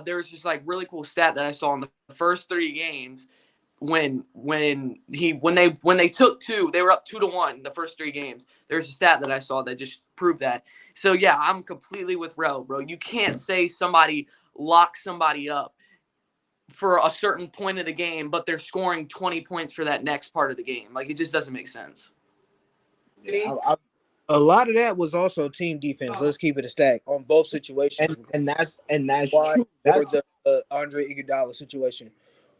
there was just like really cool stat that I saw in the first 3 games when they took 2, they were up 2-1 the first 3 games. There's a stat that I saw that just proved that. So yeah, I'm completely with Rel, bro. You can't say somebody locks somebody up for a certain point of the game, but they're scoring 20 points for that next part of the game. Like, it just doesn't make sense. yeah, A lot of that was also team defense. Let's keep it a stack on both situations. and that's Why true. or That's the Andre Iguodala situation.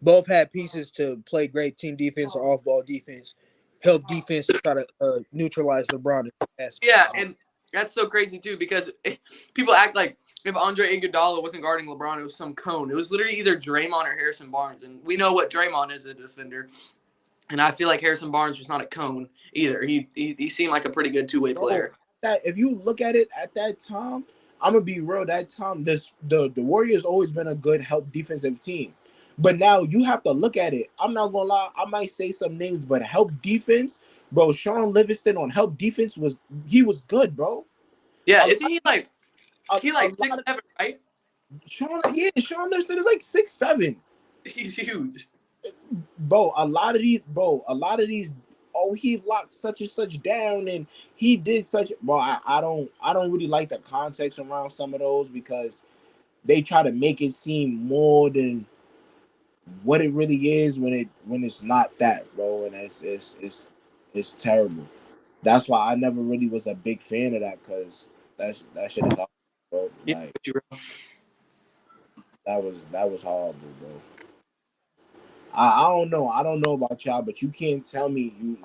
Both had pieces to play great team defense or off-ball defense, help defense try to neutralize LeBron. Yeah, and that's so crazy too, because people act like if Andre Iguodala wasn't guarding LeBron, it was some cone. It was literally either Draymond or Harrison Barnes, and we know what Draymond is as a defender. And I feel like Harrison Barnes was not a cone either. He seemed like a pretty good 2-way bro. player. That if you look at it at that time, I'm gonna be real. That time, the Warriors always been a good help defensive team, but now you have to look at it. I'm not gonna lie. I might say some names, but help defense, bro. Sean Livingston on help defense was good, bro. Yeah, A isn't lot, he like a lot of 6'7", right? Sean Livingston is like 6'7". He's huge. bro. A lot of these. Oh, he locked such and such down, and he did such. Well, I don't really like the context around some of those because they try to make it seem more than what it really is when it's not that, bro. And it's terrible. That's why I never really was a big fan of that because that shit is awful, bro. Yeah, Like but you that was horrible, bro. I don't know. I don't know about y'all, but you can't tell me you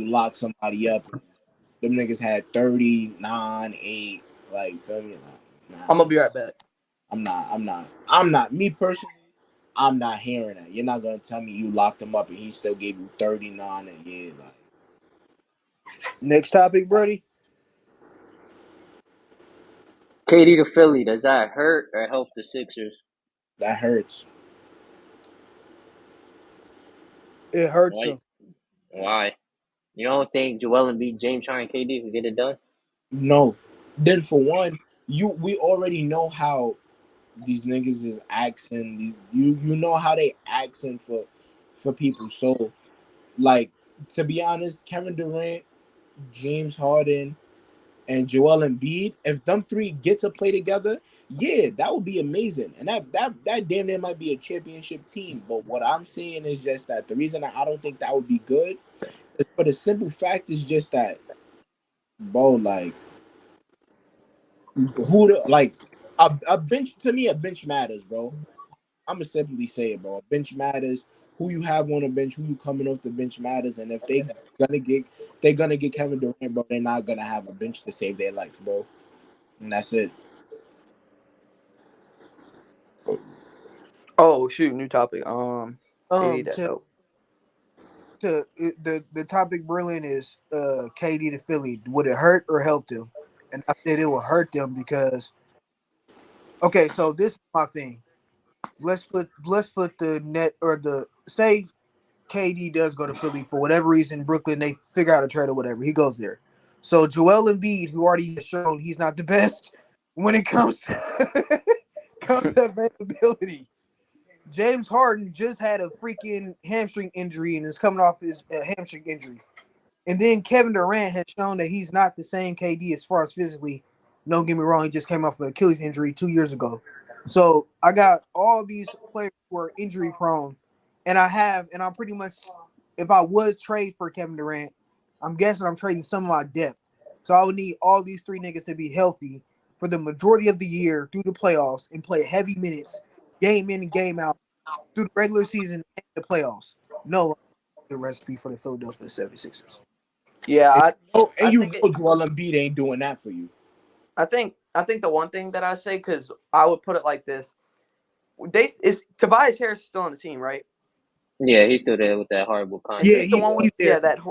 lock somebody up. Them niggas had 39, 8. Like, feel me? Like, nah, I'm gonna be right back. I'm not. Me personally, I'm not hearing that. You're not gonna tell me you locked him up and he still gave you 39 a year. Like, Next topic, Brody. KD to Philly, does that hurt or help the Sixers? that hurts. It hurts Why? him. Why? You don't think Joel Embiid, James Harden, KD can get it done? No. Then for one, we already know how these niggas is accent. You know how they accent for people. So like to be honest, Kevin Durant, James Harden, and Joel Embiid, if them three get to play together, yeah, that would be amazing. And that damn near might be a championship team. But what I'm saying is just that the reason I don't think that would be good is for the simple fact is just that, bro, like who the like a bench to me a bench matters, bro. I'm gonna simply say it, bro. A bench matters. Who you have on the bench, who you coming off the bench matters, and if they're gonna get Kevin Durant, bro, they're not gonna have a bench to save their life, bro. And that's it. Oh shoot, new topic. KD Um, to to help. to the topic, Berlin is KD to Philly. Would it hurt or help them? And I said it will hurt them because okay, so this is my thing. Let's put the net or the say KD does go to Philly for whatever reason. Brooklyn they figure out a trade or whatever. He goes there. So Joel Embiid, who already has shown he's not the best when it comes to, comes to availability. James Harden just had a freaking hamstring injury and is coming off his hamstring injury. And then Kevin Durant has shown that he's not the same KD as far as physically. Don't get me wrong, he just came off an Achilles injury 2 years ago. So I got all these players who are injury prone, and I'm pretty much, if I was trade for Kevin Durant, I'm guessing I'm trading some of my depth. So I would need all these three niggas to be healthy for the majority of the year through the playoffs and play heavy minutes, game in and game out through the regular season and the playoffs. No, the recipe for the Philadelphia 76ers. Yeah, And I you think it. know Joel Embiid ain't doing that for you. I think the one thing that I say, because I would put it like this: they is Tobias Harris still on the team, right? Yeah, he's still there with that horrible Is Yeah, he contract the he he, one with got. he's there.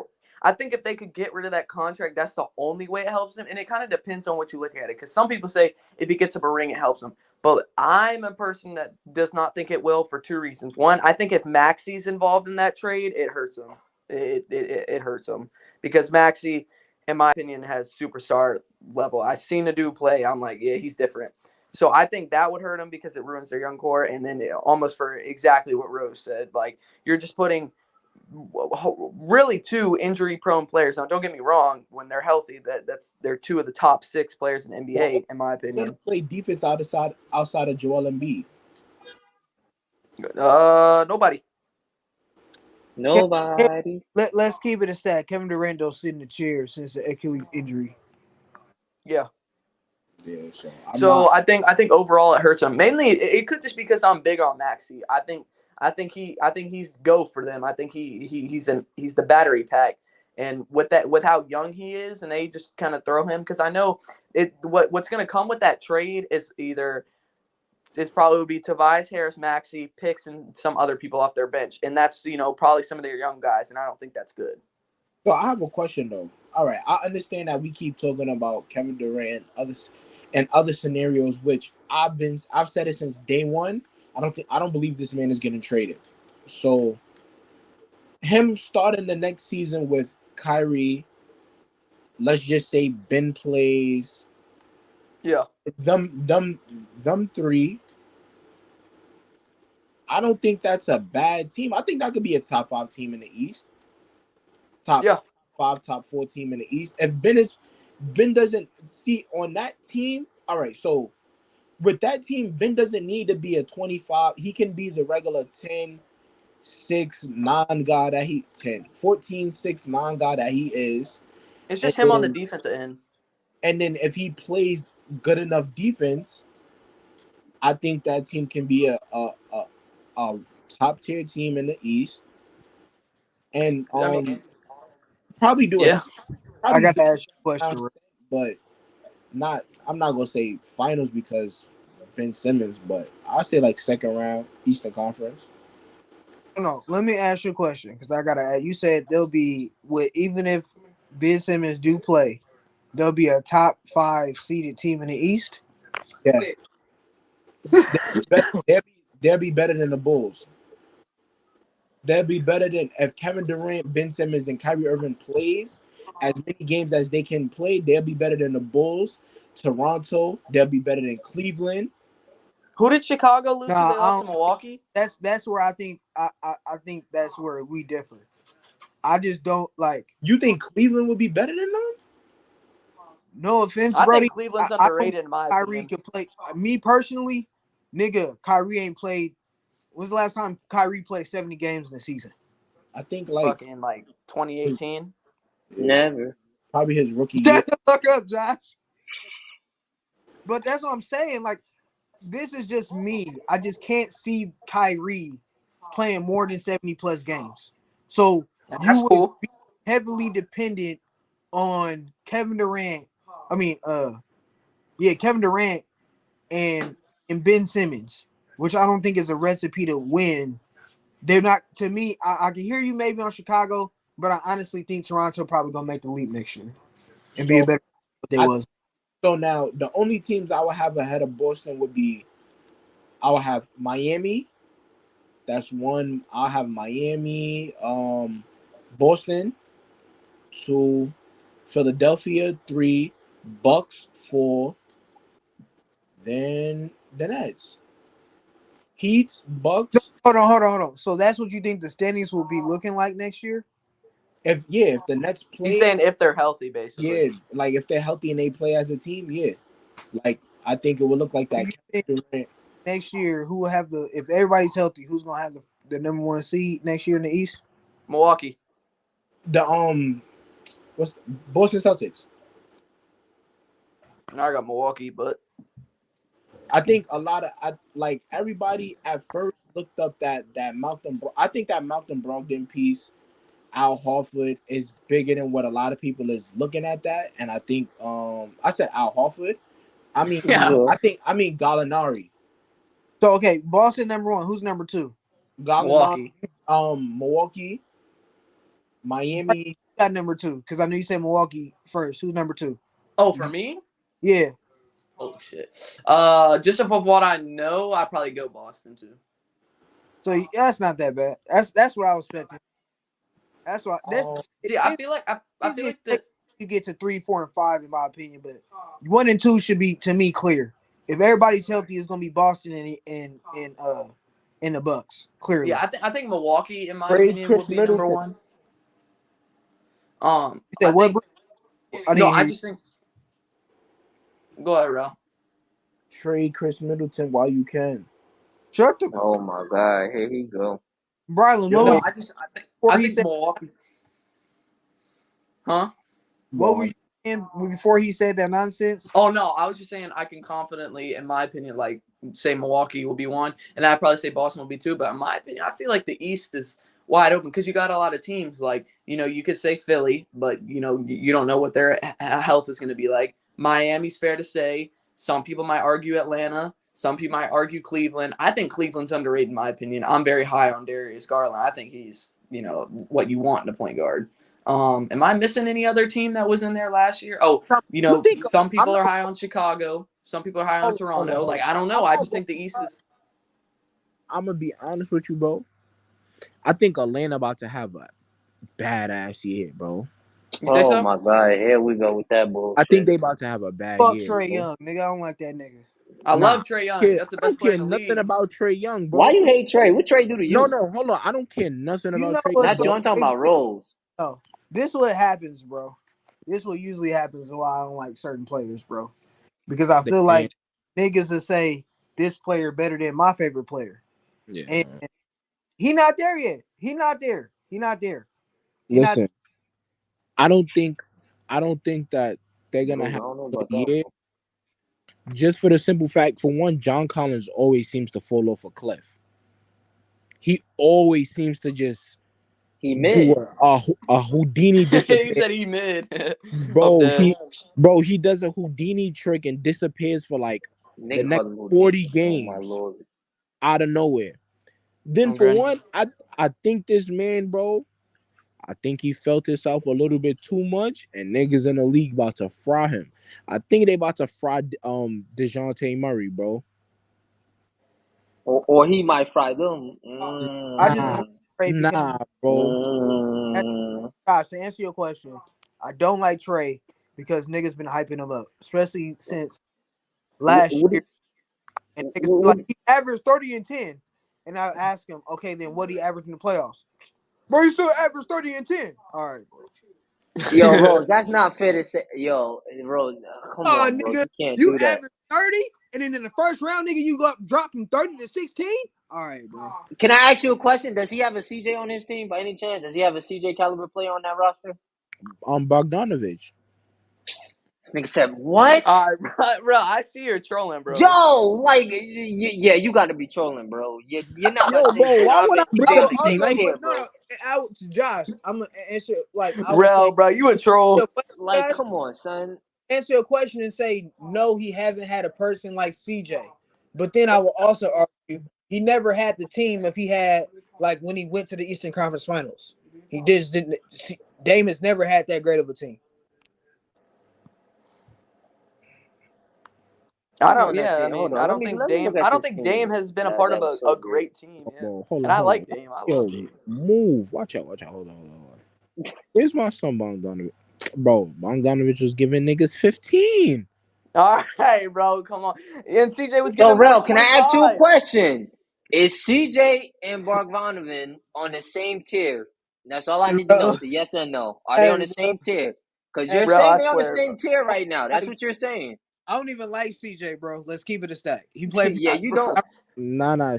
I think if they could get rid of that contract, that's the only way it helps him. And it kind of depends on what you look at it. Because some people say if he gets up a ring, it helps him. But I'm a person that does not think it will for two reasons. One, I think if Maxi's involved in that trade, it hurts him. It hurts him because Maxi, in my opinion, has superstar level. I've seen the dude play. I'm like, yeah, he's different. So I think that would hurt him because it ruins their young core. And then almost for exactly what Rose said, like you're just putting really two injury prone players. Now, don't get me wrong, when they're healthy, they're two of the top six players in the Well, NBA, in my gonna opinion. play defense outside of Joel Embiid. Nobody. Nobody. Let's keep it a stat. Kevin Durant don't sit in the chair since the Achilles injury. Yeah. Yeah, so I'm So not. I think overall it hurts him. Mainly, it could just because I'm big on Maxi. I think he's go for them. I think he's the battery pack. And with how young he is, and they just kind of throw him because I know what's going to come with that trade is either it's probably would be Tobias Harris, Maxi, picks, and some other people off their bench, and that's probably some of their young guys, and I don't think that's good. So I have a question though. All right, I understand that we keep talking about Kevin Durant, others, and other scenarios, which I've said it since day one. I don't believe this man is getting traded. So him starting the next season with Kyrie, let's just say Ben plays Yeah. them them them three. I don't think that's a bad team. I think that could be a top 5 team in the East. Top Yeah. 5, top 4 team in the East. If Ben doesn't see on that team. All right, so with that team, Ben doesn't need to be a 25. He can be the regular 10, 6, 9 guy that he 10, 14, 6, 9 guy that he is. It's And just him on the then defensive end. if he plays good enough defense, I think that team can be a top tier team in the East. And I mean, probably do yeah. it. I Probably got do to ask you a it, question. but not. I'm not gonna say finals because Ben Simmons, but I'll say like second round Eastern Conference. No, let me ask you a question because I gotta add. You said there'll be with even if Ben Simmons do play, there'll be a top 5 seeded team in the East. Yeah, they'll be better than the Bulls. They'll be better than if Kevin Durant, Ben Simmons, and Kyrie Irving plays as many games as they can play. They'll be better than the Bulls, Toronto. They'll be better than Cleveland. Who did Chicago lose to? Nah, They I lost to don't, Milwaukee. that's where I think I think that's where we differ. I just don't like. You think Cleveland would be better than them? No offense, I think Brody. Cleveland's I don't underrated think in my Kyrie opinion. can play. Me personally, nigga, Kyrie ain't played. When's the last time Kyrie played 70 games in a season? I think like Fucking like 2018. Never. probably his rookie year. Shut the fuck up, Josh. But that's what I'm saying. Like, this is just me. I just can't see Kyrie playing more than 70 plus games. So you That's would cool. be heavily dependent on Kevin Durant. I mean, Kevin Durant and Ben Simmons, which I don't think is a recipe to win. They're not to me. I can hear you maybe on Chicago, but I honestly think Toronto probably gonna make the leap next year and be a So better what they I was. so now the only teams I would have ahead of Boston would be I would have Miami. That's one. I'll have Miami, Boston, 2, Philadelphia, 3, Bucks, 4, then the Nets. Heat, So, Bucks. hold on. So that's what you think the standings will be looking like next year? If the Nets He's play, saying if they're healthy, basically. yeah, like if they're healthy and they play as a team, yeah. Like I think it would look like Who that. you think Kevin Durant, next year? Who will have the if everybody's healthy? Who's gonna have the number 1 seed next year in the East? Milwaukee. the what's Boston Celtics. I got Milwaukee, but I think a lot of like everybody at first looked up that Malcolm. I think that Malcolm Brogdon piece, Al Horford, is bigger than what a lot of people is looking at that. And I think I said Al Horford. I mean yeah, Yeah. I mean Gallinari. So okay, Boston number 1. Who's number 2? Gallinari, Milwaukee. Milwaukee, Right, Miami. got number 2 because I know you said Milwaukee first. Who's number 2? Oh, for me? Yeah. Holy shit. Just off of what I know, I'd probably go Boston too. So that's not that bad. That's what I was expecting. That's what that's Um, See, I feel like I feel easy like the you get to 3, 4, and 5 in my opinion, but 1 and 2 should be to me clear. If everybody's healthy, it's gonna be Boston and the Bucks. Clearly, I think Milwaukee, in my trade opinion, Chris would be number Middleton. one. you I said what? think Bro? I no, didn't hear I you. just think. Go ahead, Ralph. Trade Chris Middleton while you can. Shut the Oh my God, here he go. Brylan. What Yo, was No, you before I he think said? Milwaukee. Huh? What were Ball. you saying before he said that nonsense? Oh no, I was just saying I can confidently, in my opinion, like say Milwaukee will be one, and I'd probably say Boston will be two. But in my opinion, I feel like the East is wide open because you got a lot of teams. Like you could say Philly, but you don't know what their health is going to be like. Miami's fair to say. Some people might argue Atlanta. Some people might argue Cleveland. I think Cleveland's underrated in my opinion. I'm very high on Darius Garland. I think he's what you want in a point guard. Am I missing any other team that was in there last year? Oh, You think some I'm people are not? high on Chicago. Some people are high on Hold on, Toronto. hold Like on. I don't know. I'm I not just gonna think the East lie. is. I'm gonna be honest with you, bro. I think Atlanta about to have a badass year, bro. You think Oh so? my God, here we go with that I think bullshit. they about to have a bad Fuck year, Trey bro. Young, nigga. I don't like that nigga. I Nah, love Trey Young. I That's the best don't player care in the nothing league. about Trey Young, Why bro. you hate Trey? What Trey do to No, you? no, hold on. I don't care nothing You about know Trey what's Young, Not so you. bro. I'm talking crazy? about Rose. No, this what happens, bro. This what usually happens and why I don't like certain players, bro. Because I They feel can't. like niggas will say this player better than my favorite player, and Yeah. he not there yet. He not there. He not there. He not. Listen, I don't think that they're gonna Rose, I have don't know a good about that. year. Just for the simple fact, for one, John Collins always seems to fall off a cliff. He always seems to just He do mid. a Houdini He disappear. said he mid. I'm Bro, dead. he does a Houdini trick and disappears for like the Nigga next called him Houdini. 40 Oh my games lord. out of nowhere. Then I'm for good. one, I think this man, bro, I think he felt himself a little bit too much, and niggas in the league about to fry him. I think they about to fry DeJounte Murray, bro. Or he might fry them. I just don't Nah, Mm. Trey because bro. Mm. Josh, to answer your question, I don't like Trey because niggas been hyping him up, especially since last What, year. And niggas be what, like, he averaged 30 and 10. And I ask him, okay, then what he averaged in the playoffs? Bro, he still averaged 30 and 10. All right, bro. yo, Rose, that's not fair to say. Yo, Rose, come on, bro. Nigga, You can't you do that. averaged 30, and then in the first round, nigga, you got dropped from 30 to 16? All right, bro. Can I ask you a question? Does he have a CJ on his team by any chance? Does he have a CJ caliber player on that roster? Bogdanovich. This nigga said, what? All right, bro. I see you're trolling, bro. Yo, like, yeah, you got to be trolling, bro. You're not my Yo, same bro, tier. why would I Obviously, bring we I on up would the CJ? same also, Like, but tier, no, bro. no. I would, Josh, I'm going to answer, like, I would say, Bro, you a troll. your question, Like, Josh, come on, son. answer your question and say, no, he hasn't had a person like CJ. But then I will also argue, he never had the team if he had, like, when he went to the Eastern Conference Finals. He just didn't. Dame has never had that great of a team. I Let me don't. run that Yeah, I thing. Hold mean, on. I Let don't me think let me Dame. look I at don't this think Dame team. has been a That part of that was a so great. great team. Yeah, and I hold like on. Dame. I love Yo, Dame. move. Watch out. Hold on. Where's my son Bogdanovich? Bro, Bogdanovich was giving niggas 15. All right, bro. Come on. And CJ was Yo, giving boys Rel, can I ask you a 25. question? Is CJ and Bogdanovic on the same tier? That's all I need to know. Bro, Is a yes or no. Are they on hey, the bro, same tier? Because hey, you're Bro, saying I they're on the swear, bro. same tier right now. That's like, what you're saying. I don't even like CJ, bro. Let's keep it a stack. He played for Yeah, you don't. Nah.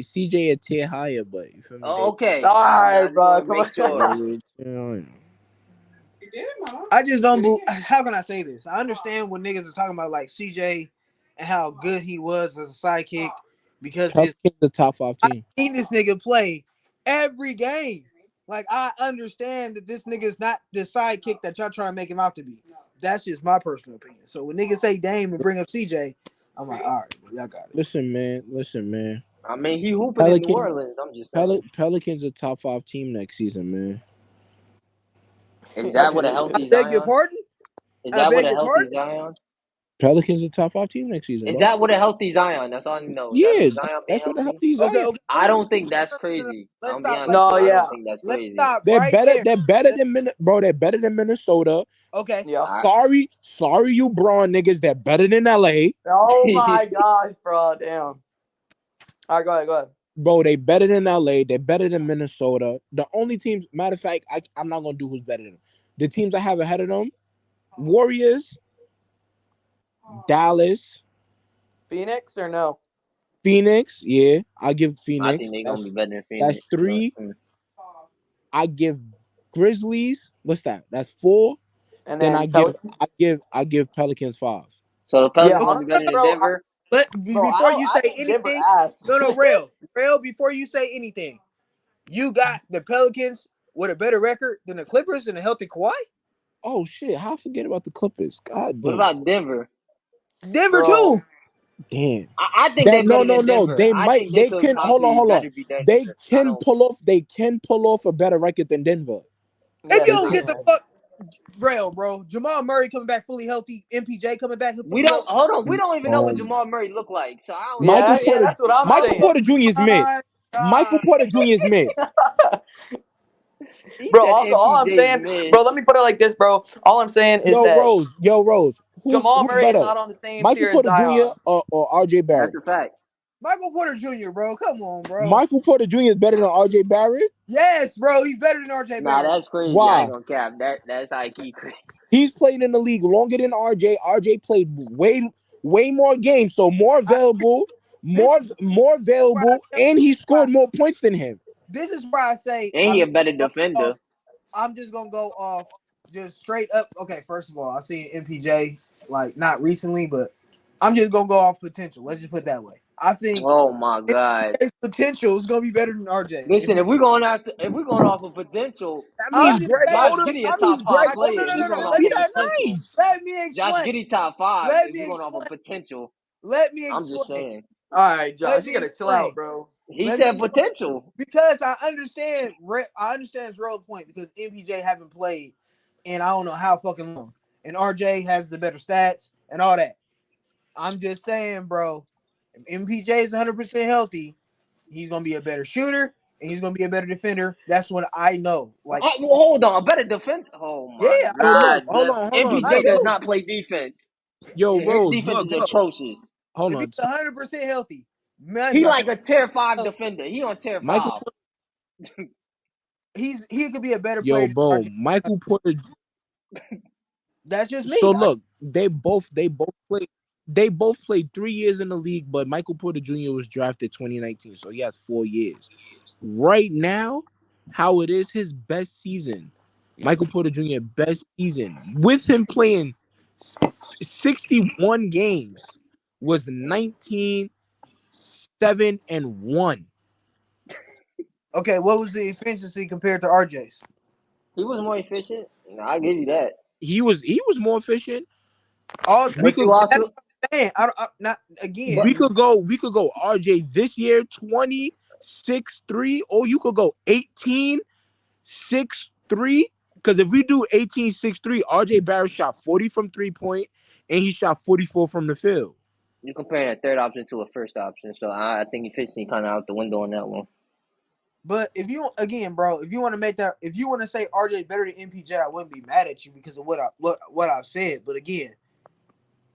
CJ a tier higher, but you feel me? Oh, okay. All right, I just bro. want to Come make on. sure. They, I just don't believe. How can I say this? I understand what niggas are talking about, like CJ and how good he was as a sidekick because his Pelicans the top 5 I team. seen this nigga play every game. Like I understand that this nigga is not the sidekick that y'all trying to make him out to be. That's just my personal opinion. So when niggas say Dame and bring up CJ, I'm like, all right, bro, y'all got it. Listen, man. I mean, he hooping in New Pelican, Orleans. I'm just saying. Pelicans a top 5 team next season, man. Is I, that with a I healthy beg your Zion? pardon. Is I that with beg a your healthy pardon. Zion? Pelicans a top 5 team next season, Is bro. that with a healthy Zion? That's all I need to know. Is that Yeah, with Zion being that's what the hell healthy? these Okay, are. okay. I don't think No, that's no, no, no. crazy. Let's I'm be stop honest right with No, you. I there. don't yeah. think that's Let's crazy. stop right there. They're better Let's, than They're better than Minnesota. okay. Yeah. All Sorry, you Braun niggas. They're better than LA, Oh right. my gosh, bro. Damn. All right, go ahead. bro. They better than LA. They're better than Minnesota. The only teams, matter of fact, I'm not gonna do who's better than them. The teams I have ahead of them: Warriors, Dallas, Phoenix or no? Phoenix. Yeah, I give I Phoenix. think they're gonna be better than That's Phoenix. But 3. I give Grizzlies. What's that? That's 4. And Then then Pelicans. I give Pelicans 5. so the Yeah, Pelicans Okay. gonna be honestly, better than bro. Denver. Before you I say think Denver anything, ass. no, Rail, before you say anything, you got the Pelicans with a better record than the Clippers and a healthy Kawhi? Oh shit! How I forget about the Clippers? God What damn. about Denver? Denver Bro. too. Damn. I think That they're better than no. Denver. I think they They could can possibly hold on. better be They Denver. I can don't. pull off. They can pull off a better record than Denver. If Yeah, you they don't get the can. fuck Rail, bro. Jamal Murray coming back fully healthy. MPJ coming back We fully don't healthy. hold on. We don't even know what Um, Jamal Murray look like. So I don't know. Michael Yeah, Porter that's what I'm I Michael don't saying. know. Porter Jr. is mid. My Michael God. Porter Jr. is mid. He Bro, said also all I'm MPJ's saying, mid. bro, let me put it like this, bro. All I'm saying is that Rose. Jamal who's Murray is better, not on the same Michael tier as Porter Jr. Zion. or RJ That's Barrett? a fact. Michael Porter Jr., bro. Come on, bro. Michael Porter Jr. is better than RJ Barrett. Yes, bro. He's better than RJ Nah, Barrett. that's crazy. I ain't Why? gonna cap. That's high key crazy. He's played in the league longer than RJ. RJ played way more games, so more I, available, this is more why I available, tell and he you why, scored more points than him. this is why I say And he a better defender. I'm just gonna go off just straight up. Okay, first of all, I've seen MPJ like not recently, but I'm just gonna go off potential. Let's just put it that way. I think Oh my god. MPJ's potential is gonna be better than RJ. Listen, if we're going off of potential, That I'm means just Greg saying. Josh Oden. Giddey a That top means five Greg No, player. Oden no, If no, we're no, shouldn't no. going even off Let be me of that explain. potential, nice. Let me Josh explain. Giddey top five. Let If me we're going off explain. of potential, Let me I'm just explain. saying. All right, Let Josh, you me gotta chill explain. out, bro. He Let me said explain. potential. Because I understand his real point because MPJ haven't played in I don't know how fucking long. And RJ has the better stats and all that. I'm just saying, bro, if MPJ is 100% healthy, he's going to be a better shooter and he's going to be a better defender. That's what I know. Like, Hold on, a better defense. Oh my yeah, I Yo, do. look, god, hold on, I MPJ look. does do. not play defense. Yo, His Rose, defense look, is look. atrocious. Hold If he's on. 100% healthy, man's He a like a tier five healthy. defender. He on tier Michael, five. He could be a better yo, player than bro, RJ. Michael Porter. That's just So me. look, they both played 3 years in the league, but Michael Porter Jr. was drafted 2019, so he has 4 years. Right now, how it is his best season, Michael Porter Jr. best season with him playing 61 games was 19-7-1. Okay, what was the efficiency compared to RJ's? He was more efficient. No, I give you that. He was more efficient. All We But could you that's also, what I'm saying. Not but again. we could go RJ this year 26-3, or you could go 18-6-3. Because if we do 18-6-3, RJ Barrett shot 40 from 3-point and he shot 44 from the field. you're comparing a third option to a first option, so I think efficiency kind of out the window on that one. But if you again, bro, if you want to make that, if you want to say RJ better than MPJ, I wouldn't be mad at you because of what I've said. But again,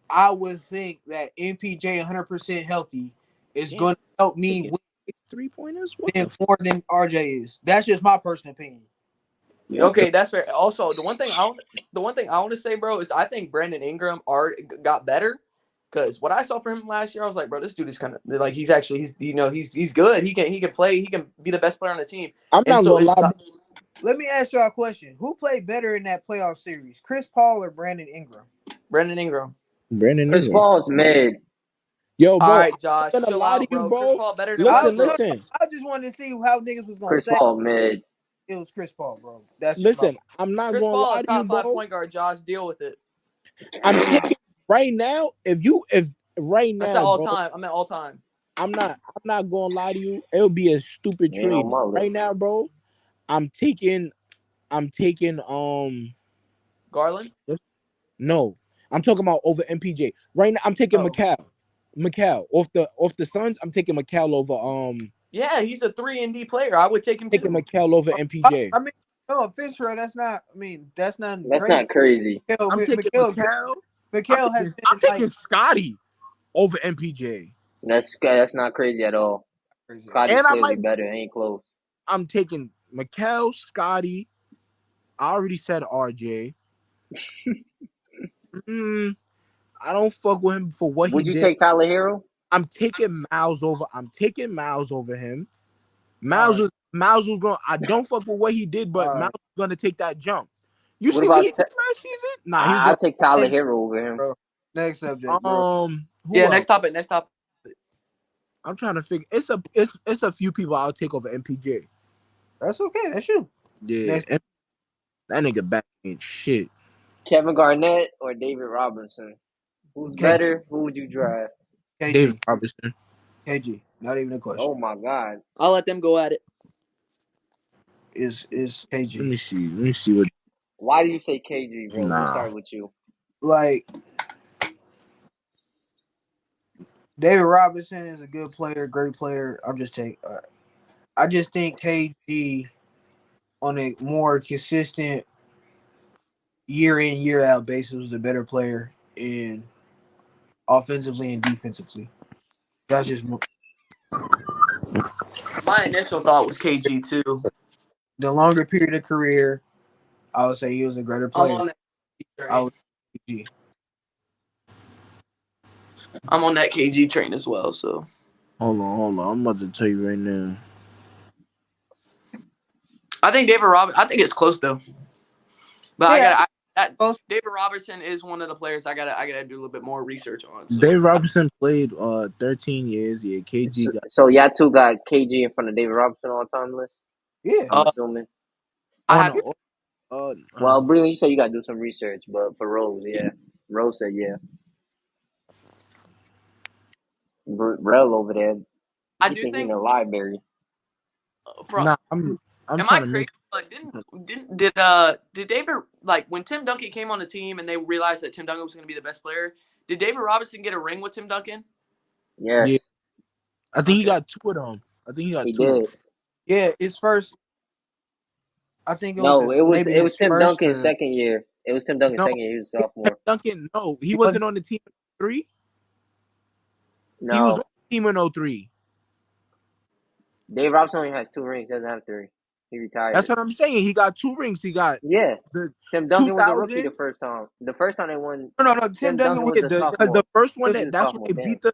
I would think that MPJ 100% healthy is Damn, going to help me taking win 3-pointers? What the them more than RJ is. That's just my personal opinion. what the Okay, that's fair. Also, the one thing I want to say, bro, is I think Brandon Ingram got better because what I saw from him last year, I was like, bro, this dude is kind of like he's good. He can play. He can be the best player on the team. I'm And not so gonna it's lie, just Let me ask y'all a question: who played better in that playoff series, Chris Paul or Brandon Ingram? Brandon Ingram. Brandon Chris Ingram. Paul's mid. Yo, All bro, I'm right, Josh, not gonna chill lie to out, you, bro. Chris bro. Paul better than I Listen, no, Westbrook. listen, I just wanted to see how niggas was gonna Chris say Paul mid. it was Chris Paul, bro. That's just my. listen. I'm not Chris gonna Paul, a lie to you, top five bro. point guard. Josh, deal with it. I'm taking right now. If right I said now, all bro, time. I meant all time. I'm not gonna lie to you. It'll be a stupid You ain't no trade. But mother. right now, bro, I'm taking. Garland. No, I'm talking about over MPJ. Right now, I'm taking Oh, Mikal off the Suns. I'm taking Mikal over yeah, he's a 3-and-D player. I would take him taking too. Mikal over MPJ. I mean, no offense, bro. That's not. I mean, that's not That's crazy. not crazy. I'm taking Mikhail Mikal. Mikhail has I'm been like taking Scotty over MPJ, That's not crazy at all. crazy. Scotty's and I clearly might. better. Ain't close. I'm taking Mikal, Scotty. I already said RJ. Mm, I don't fuck with him for what he Would you did. take Tyler Hero? I'm taking Miles over. I'm taking Miles over him. All right, Miles was going. I don't fuck with what he did, but all Miles right. was gonna take that jump. You What see what about? he did last season? Nah, he was I gonna. take Tyler Next, Hero over him. bro. Next subject, bro. Yeah, Who next else? topic. Next topic. I'm trying to figure. It's a few people I'll take over MPJ. That's okay. That's you. Yeah, Next, that nigga back ain't shit. Kevin Garnett or David Robinson? Who's K, better? Who would you draft? David KG, Robertson. KG. Not even a question. Oh my God. I'll let them go at it. Is Let KG me see. Let me see what. Why do you say KG, bro? We'll Nah. start with you. like David Robinson is a good player, great player. I just think KG on a more consistent year in year out basis was a better player. and offensively and defensively. That's just My initial thought was KG too. the longer period of career. I would say he was a greater I'm player. on that I train. would say I'm on that KG train as well. So Hold on. I'm about to tell you right now. I think I think it's close though. But Yeah, close. David Robertson is one of the players I gotta do a little bit more research on. So Dave Robinson played 13 years. Yeah, KG got So y'all two got KG in front of David Robinson all time list. Yeah. I'm uh, assuming. I on have the Well, Breland, you said you got to do some research, but for Rose, yeah, Rose said yeah. Rel over there, I he do think he in think the library. from nah. I'm am I trying to crazy? make. But did David, like when Tim Duncan came on the team and they realized that Tim Duncan was going to be the best player? Did David Robinson get a ring with Tim Duncan? Yeah, Yes, I think he Okay. got two of them. I think he got he two. did. Yeah, his first. I think it was No, his maybe it was his Tim first Duncan's or second year. It was Tim Duncan's No, second year. He was a Tim sophomore. Duncan. No, he he was wasn't on the team in 03. He was on No, the team in 03. Dave Robinson only has 2 rings. He doesn't have 3. He That's retired. what I'm saying. He got two rings. He got Yeah, the Tim Duncan was a rookie 2000. the first time. The first time they won, no. Tim Tim Duncan Duncan was was Yeah, a because sophomore. the first one it He was a that's when sophomore. they Damn. beat the.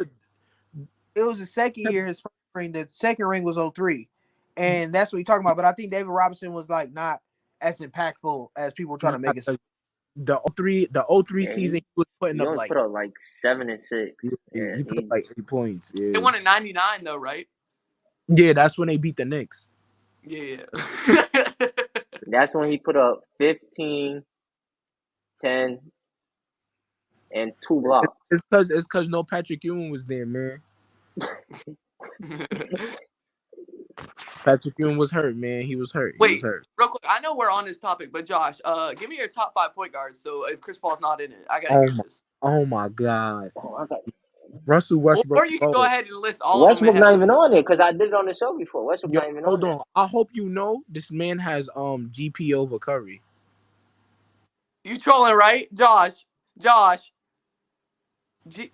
was the second year his first ring. The second ring was 03. And that's what you're talking about. But I think David Robinson was like not as impactful as people trying Nah, to make it. the 03 Yeah, season, he was putting he up only like put up like 7 and 6. Yeah, he put up like 8 points. They Yeah, won in '99 though, right? yeah, that's when they beat the Knicks. Yeah. that's when he put up 15, 10, and 2 blocks. It's because no Patrick Ewing was there, man. Patrick Ewing was hurt, man. He was hurt. He was Wait, hurt. real quick. I know we're on this topic, but Josh, give me your top 5 point guards. So if Chris Paul's not in it, I gotta Oh hear my, this. oh my God. Oh, I got Russell Westbrook. Or you can go Bro, ahead and list all of them Westbrook ahead. not even on it because I did it on the show before. Westbrook yo, not even on hold it. on. I hope you know this man has GP over Curry. You trolling, right, Josh? Josh. G-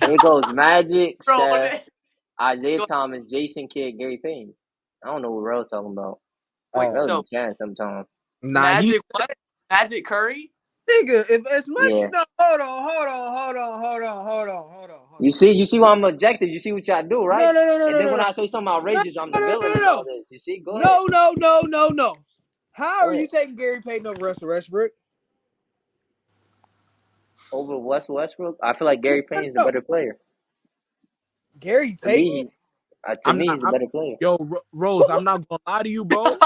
It goes Magic, trolling Steph, it. Isaiah Go- Thomas, Jason Kidd, Gary Payton. I don't know what Rel talking about. Wait, Oh, Rel be so chatting sometimes. nah, he Magic what? Magic Curry? Nigga, if as much Yeah. no, hold on. You see why I'm objective. You see what y'all do, No, right? no, no, no, And no, then no, when no. I say something No, outrageous, I'm no, the no, no, villain no, in all no. this. You see? Go ahead. No. How Go are you ahead. taking Gary Payton over Russell Westbrook? Over Westbrook, I feel like No, Gary no, Payne's a no. better player. Gary To me, Payton? to I'm me, not he's a I'm better player. yo, Rose, I'm not gonna lie to you, bro.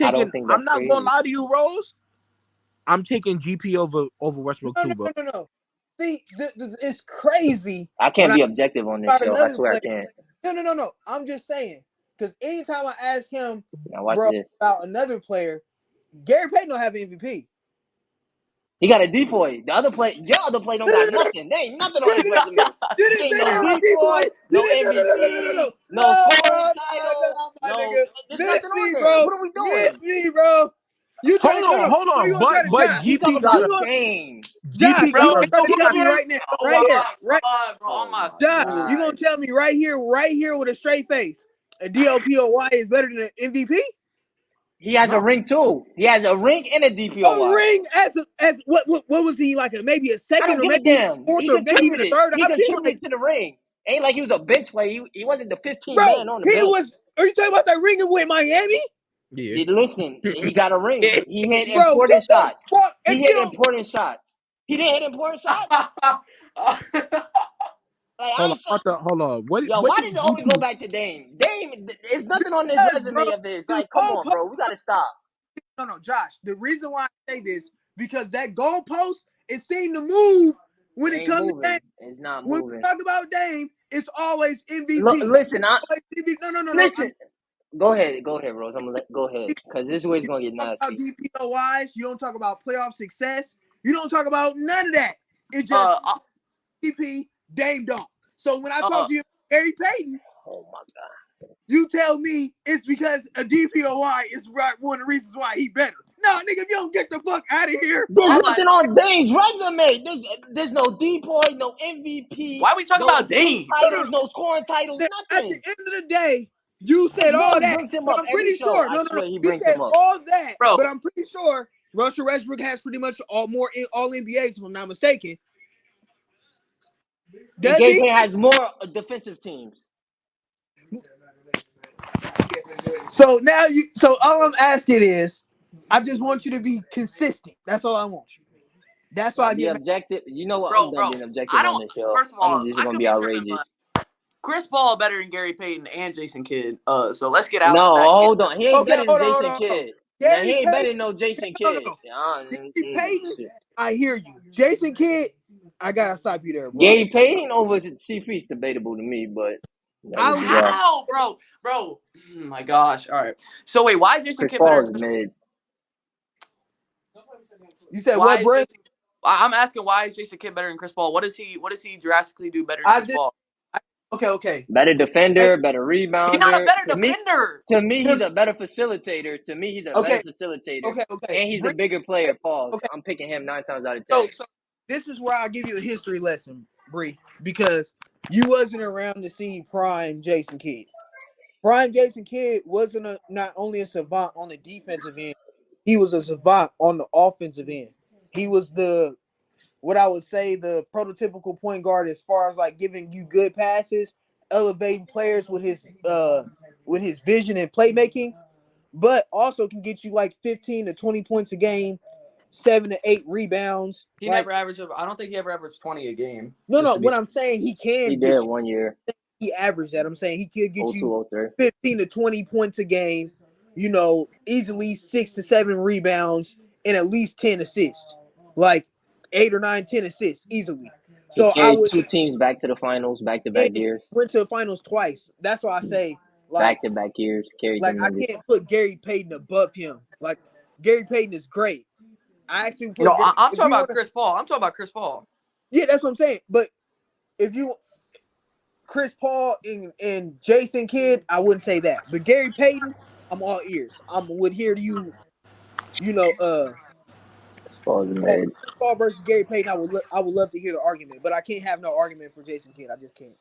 I don't think I'm that's not gonna crazy. lie to you, Rose. I'm taking GP over Westbrook No, too, bro. no. See, it's crazy I when can't I be objective on this about show. I another swear I player. can't. No. I'm just saying. Because anytime I ask him, Now watch bro, this. about another player, Gary Payton don't have MVP. He got a depoy. The other play, your other play don't No, no, got no, no. nothing. There ain't nothing on You his resume. didn't Ain't say no that about depoy, D-Boy. You no didn't. No. MVP, no No, scoring bro. title, No, my no. nigga. There's nothing Miss on me, there. bro. What are we doing? Miss me, bro. You trying to Hold Before on. you gonna try to But Josh? We talk GP You got about a gonna game. Josh? GP Bro, You got gonna a try you to know tell me what? standard. right now, Oh right here, my right? god, bro. Oh Oh my my Josh, soul. you gonna god. tell me right here with a straight face, a DOPOY is better than an MVP? He has a No, ring too. He has a ring and a A DPOY. ring as what was he like? Maybe a I second don't or give a maybe even a damn. fourth He or maybe even a contributed. third He option? Like, contributed to the ring. Ain't like he was a bench player. He wasn't the 15 bro, man on the he bench. was. Are you talking about that ring with Miami? yeah. Listen, he got a ring. He hit Bro, important get the shots. fuck He and hit get on. important shots. He didn't hit important shots. Like I ain't saying, Hold on. yo, What why did does it always go GP? back to Dame? Dame, there's nothing on this Because, bro, resume of his. the Like, come on, goalpost. bro, we gotta stop. No, Josh. The reason why I say this because that goalpost it seemed to move It when it ain't comes to Dame. moving. It's not When we moving. talk about Dame, it's always Look, MVP. listen, Always MVP. No. listen. Go ahead, Rose. Go ahead, cause this is where it's You gonna get don't talk about nasty. DPOYs. You don't talk about playoff success. You don't talk about none of that. It's just uh, MVP, Dame Dunk. So when I talk uh, to you, Gary Payton, Oh my god. you tell me it's because a DPOY is one of the reasons why he better. nah, nigga, if you don't get the fuck out of here. There's All nothing on Dame's resume. There's no DPOY, no MVP. Why are we talking no about assist Dame? titles, no scoring titles, At the nothing. end of the day, you said all Russ that, brings him but up I'm every pretty show. sure. I No. swear he You brings said him up. all that, Bro. but I'm pretty sure Russell Westbrook has pretty much all NBAs, if I'm not mistaken. And Does Gary he? Payton has more defensive teams. So now so all I'm asking is, I just want you to be consistent. That's all I want you. That's why I Be get mad. objective. You know what? I'm Bro, done being I objective on don't. this show. First of I'm all, just I gonna could be be tripping, outrageous. but Chris Paul better than Gary Payton and Jason Kidd. So let's get No, out that. hold on. He ain't Okay, better than hold Jason on. Kidd. Now he Gary ain't better Payton. than no Jason Kidd. No. Gary Payton, I hear you. Jason Kidd, I gotta stop you there, bro. Gary Payton over CP is debatable to me, but that I would was be just that. How, bro? Oh my gosh. All right. So wait, why is Jason Chris Kidd better Paul than is Chris? mid. You said Why what, is Brent? Jason? I'm asking why is Jason Kidd better than Chris Paul? What does he drastically do better than I Chris just Paul? okay. Better Hey, defender, better He's not a rebounder. better To me, defender. he's a better facilitator. To me, he's a better okay, facilitator. okay. And he's the bigger player, Paul. Okay. I'm picking him 9 times out of 10. So this is where I give you a history lesson, Bree, because you wasn't around to see prime Jason Kidd. Prime Jason Kidd wasn't not only a savant on the defensive end, he was a savant on the offensive end. He was what I would say the prototypical point guard as far as like giving you good passes, elevating players with his vision and playmaking, but also can get you like 15 to 20 points a game, 7 to 8 rebounds. He Like never averaged. I don't think he ever averaged 20 a game. no, Just to be. what I'm saying he He can did get you. 1 year, He averaged that. I'm saying he could get 02, you 03. 15 to 20 points a game, easily 6 to 7 rebounds and at least 10 assists. Like 8 or 9, 10 assists easily. He So I carried would 2 teams back to the finals, back-to-back and years. went to the finals twice. That's why I say Back-to-back years, carried them I niggas. can't put Gary Payton above him. Like Gary Payton is great. I actually No, put I'm if talking you about want to, Chris Paul. I'm talking about Chris Paul. yeah, that's what I'm saying. But if you Chris Paul and Jason Kidd, I wouldn't say that. But Gary Payton, I'm all ears. I would hear you, Paul is mid. Chris Paul versus Gary Payton. I would love to hear the argument, but I can't have no argument for Jason Kidd. I just can't.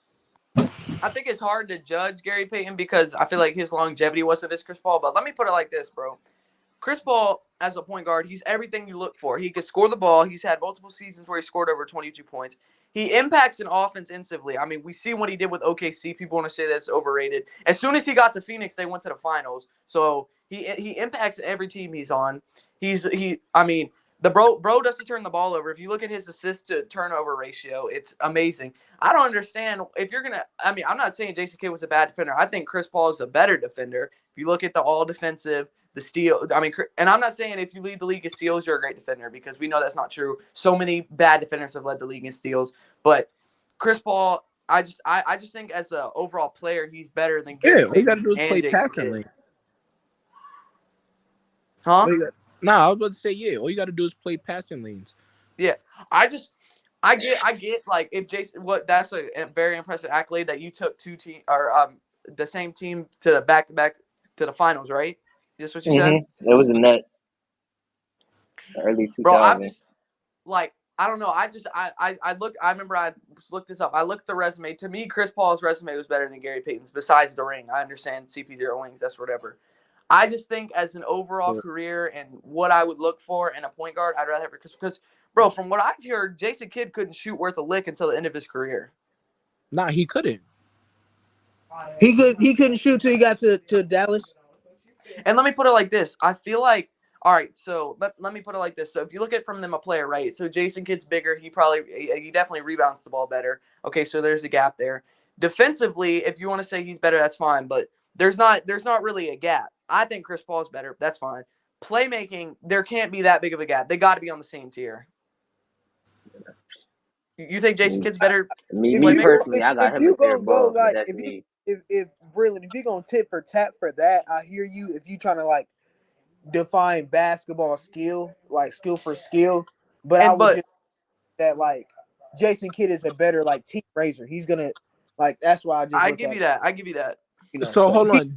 I think it's hard to judge Gary Payton because I feel like his longevity wasn't as Chris Paul. But let me put it like this, bro. Chris Paul, as a point guard, he's everything you look for. He can score the ball. He's had multiple seasons where he scored over 22 points. He impacts an offense instantly. I mean, we see what he did with OKC. People want to say that's overrated. As soon as he got to Phoenix, they went to the finals. So he impacts every team he's on. I mean, the bro doesn't turn the ball over. If you look at his assist to turnover ratio, it's amazing. I don't understand if you're gonna. I mean, I'm not saying Jason Kidd was a bad defender. I think Chris Paul is a better defender. If you look at the all defensive, the steal. I mean, and I'm not saying if you lead the league in steals, you're a great defender because we know that's not true. So many bad defenders have led the league in steals, but Chris Paul, I just think as an overall player, he's better than Gary All you Payton gotta do is and play Jason passing Kidd. lane. Huh? Nah, I was about to say yeah. All you gotta do is play passing lanes. Yeah, I get like if Jason, that's a very impressive accolade that you took the same team to the back to the finals, right? Is what you said, It was the Nets, early bro? I'm 2000s. just like I don't know. I remember I looked this up. I looked the resume. To me, Chris Paul's resume was better than Gary Payton's. Besides the ring, I understand CP0 wings. That's whatever. I just think as an overall career and what I would look for in a point guard, I'd rather have it because, bro, from what I've heard, Jason Kidd couldn't shoot worth a lick until the end of his career. Nah, he couldn't. He couldn't shoot till he got to Dallas. And let me put it like this. I feel like, all right, so let me put it like this. So if you look at it from them a player, right? So Jason Kidd's bigger. He definitely rebounds the ball better. Okay, so there's a gap there. Defensively, if you want to say he's better, that's fine. But there's not really a gap. I think Chris Paul's better. That's fine. Playmaking, there can't be that big of a gap. They got to be on the same tier. You think Jason Kidd's better? Me personally, I got If him you a tier gonna go above, but like that's me. if Braylon, if you gonna tip for tap for that, I hear you. If you trying to like define basketball skill, like skill for skill, but I would just that like Jason Kidd is a better like team raiser. He's gonna like that's why I just I look give at you that. I give you that. So hold on.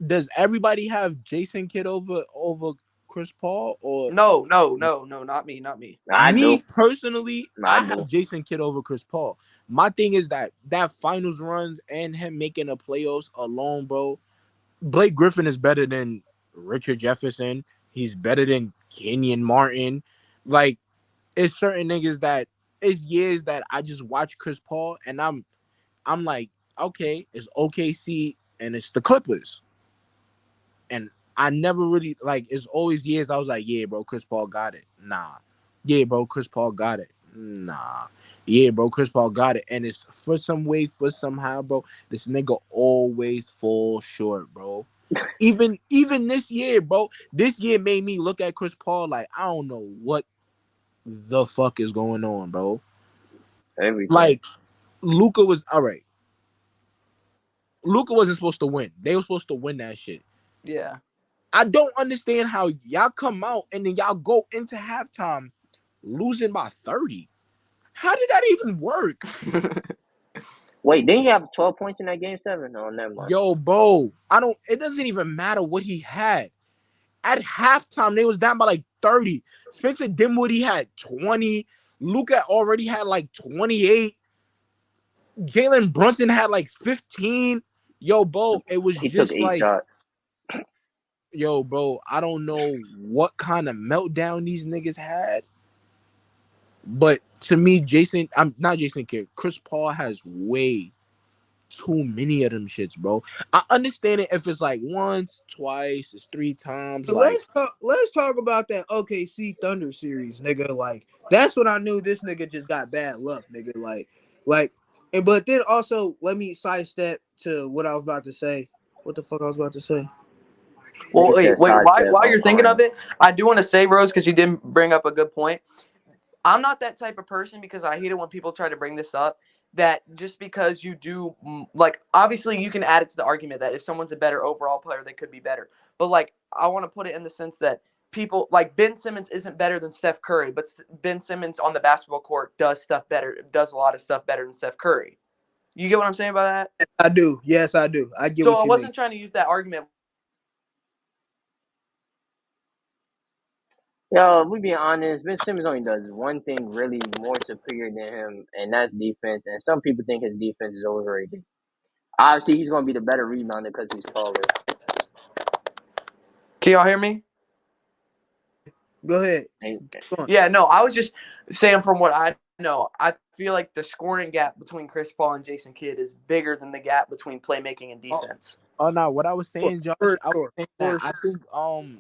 Does everybody have Jason Kidd over Chris Paul, or No, not me, not me. I me do. personally, I I have do. Jason Kidd over Chris Paul. My thing is that finals runs and him making the playoffs alone, bro. Blake Griffin is better than Richard Jefferson. He's better than Kenyon Martin. Like, it's certain niggas that it's years that I just watch Chris Paul and I'm like, okay, it's OKC and it's the Clippers. And I never really like it's always years I was like, yeah, bro, Chris Paul got it. Nah. Yeah, bro, Chris Paul got it. Nah. Yeah, bro, Chris Paul got it. And it's for some way, for somehow, bro, this nigga always falls short, bro. Even this year, bro. This year made me look at Chris Paul like I don't know what the fuck is going on, bro. Everything. Like Luca was all right. Luca wasn't supposed to win. They were supposed to win that shit. Yeah. I don't understand how y'all come out and then y'all go into halftime losing by 30. How did that even work? Wait, didn't you have 12 points in that game 7? No, never mind. Yo, bro, it doesn't even matter what he had. At halftime, they was down by like 30. Spencer Dinwiddie had 20. Luca already had like 28. Jalen Brunson had like 15. Yo, bro, it was He took just 8 like, shots. yo, bro, I don't know what kind of meltdown these niggas had. But to me, I'm not Jason Kidd. Chris Paul has way too many of them shits, bro. I understand it if it's like once, twice, it's 3 times. Like, Let's talk about that OKC Thunder series, nigga. Like that's when I knew this nigga just got bad luck, nigga. Like, and but then also let me sidestep to what I was about to say. What the fuck I was about to say? Well, Nigga said wait. sidestep. While I'm you're thinking of crying. it, I do want to say, Rose, because you didn't bring up a good point. I'm not that type of person because I hate it when people try to bring this up. That just because you do, like, obviously you can add it to the argument that if someone's a better overall player, they could be better. But, like, I want to put it in the sense that people, like, Ben Simmons isn't better than Steph Curry, but Ben Simmons on the basketball court does a lot of stuff better than Steph Curry. You get what I'm saying by that? I do. Yes, I do. I get So what I you mean. wasn't trying to use that argument. Yo, if we being honest, Ben Simmons only does one thing really more superior than him, and that's defense. And some people think his defense is overrated. Obviously, he's going to be the better rebounder because he's taller. Can y'all hear me? Go ahead. And Go on. Yeah, no, I was just saying from what I know, I feel like the scoring gap between Chris Paul and Jason Kidd is bigger than the gap between playmaking and defense. oh no, what I was saying, Josh, For I was sure. saying For that sure.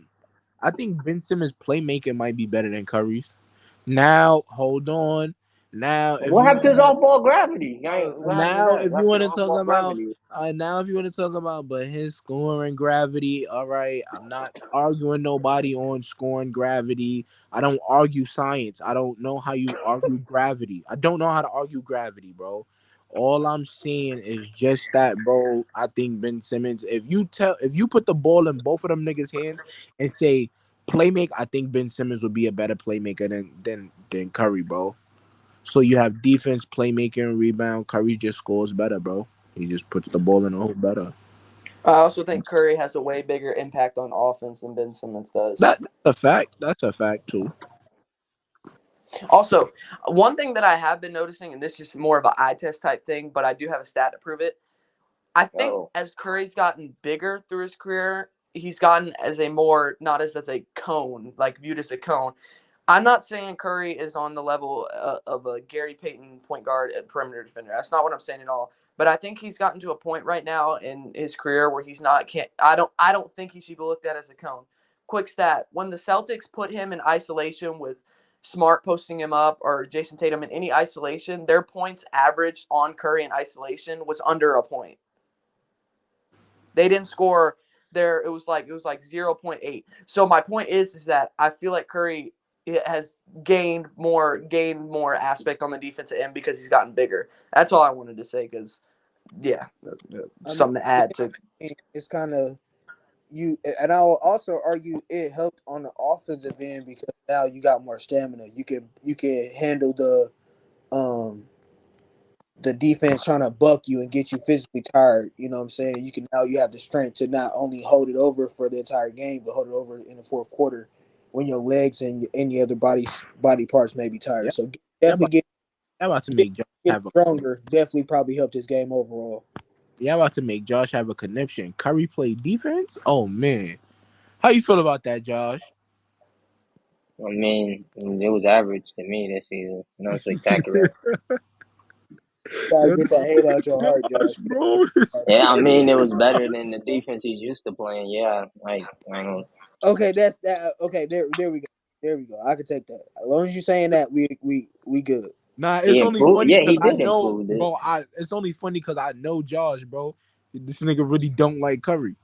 I think Ben Simmons playmaking might be better than Curry's. Now, hold on. Now, if what you happened to his wanna off-ball gravity? What happened to now that? if What you happened to want the to talk off-ball about gravity? now if you want to talk about but his scoring gravity, all right, I'm not arguing nobody on scoring gravity. I don't argue science. I don't know how you argue gravity. I don't know how to argue gravity, bro. All I'm saying is just that, bro. I think Ben Simmons, if you put the ball in both of them niggas hands and say playmake, I think Ben Simmons would be a better playmaker than Curry, bro. So you have defense, playmaking, rebound. Curry just scores better, bro. He just puts the ball in the hole better. I also think Curry has a way bigger impact on offense than Ben Simmons does. That's a fact. That's a fact too. Also, one thing that I have been noticing, and this is more of an eye test type thing, but I do have a stat to prove it. I think Oh, as Curry's gotten bigger through his career, he's gotten as a more, not as a cone, like viewed as a cone. I'm not saying Curry is on the level of a Gary Payton point guard and perimeter defender. That's not what I'm saying at all. But I think he's gotten to a point right now in his career where he's not can't. I don't think he should be looked at as a cone. Quick stat: when the Celtics put him in isolation with Smart posting him up or Jason Tatum in any isolation, their points averaged on Curry in isolation was under a point. They didn't score there. It was like 0.8. So my point is that I feel like Curry has gained more aspect on the defensive end because he's gotten bigger. That's all I wanted to say because yeah, I mean, something to add to. it's kind of you, and I will also argue it helped on the offensive end because now you got more stamina. You can handle um the defense trying to buck you and get you physically tired. You know what I'm saying? You have the strength to not only hold it over for the entire game, but hold it over in the fourth quarter when your legs and any other body parts may be tired. Yeah, So yeah, definitely about to get, make Josh get have a stronger. Definitely probably helped his game overall. about to make Josh have a conniption. Curry play defense. Oh man, how you feel about that, Josh? I mean, it was average to me this season. No spectacular. Gotta Yo, get this that hate out your heart, Josh, Josh. bro. Yeah, I mean, it was better than the defense he's used to playing. Yeah, like I ain't gonna. Okay, that's that. Okay, there we go. There we go. I can take that. As long as you're saying that, we good. Nah, He it's only improved. funny Yeah, because he I did know, improve it. bro. It's only funny because I know Josh, bro. This nigga really don't like Curry.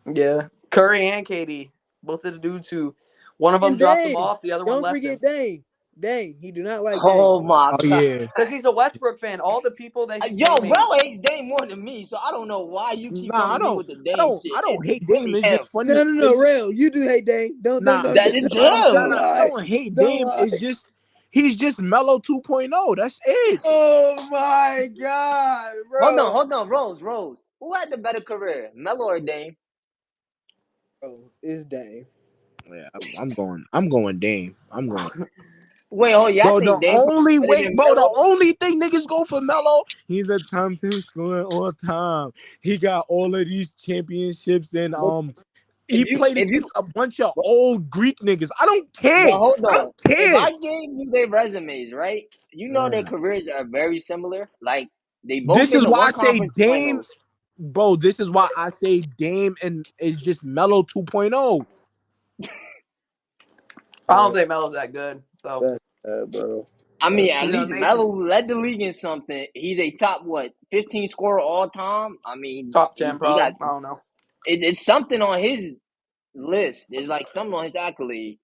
Yeah, Curry and KD, both of the dudes who, one of them And dropped him Dame, off, the other one don't left forget him. Dame. Dame, he do not like Dame. Oh my Oh god. yeah, Because he's a Westbrook fan. All the people that he's Yo, naming. bro hates Dame more than me, so I don't know why you keep nah, coming to me with the Dame shit. I don't It's hate Dame. really It's him. just funny. No, It's Rail, you do hate Dame. Don't nah, That is don't him. I lie. don't hate Don't Dame. lie. It's just he's just Mellow 2.0. That's it. Oh my god, bro. Hold on, Rose. Who had the better career, Melo or Dame? Bro, it's Dame. Yeah, I'm going Dame. I'm going. Wait, oh yeah, I Bro, think Dame probably better than the Melo. only thing niggas go for Melo, he's a top 10 scorer all time. He got all of these championships and he played If you against a bunch of old Greek niggas. I don't Well, care. hold I on. don't If care. I gave you their resumes, right? You know their Uh, careers are very similar. Like they both this in is the why one I say conference Dame, finals. bro. This is why I say Dame and is just Melo 2.0. I don't think Melo's that good. So That's bro. I mean, at he's an least amazing Melo led the league in something. He's a top 15 scorer all time. I mean, top 10 he got probably. I don't know. it's something on his list. There's like something on his accolade.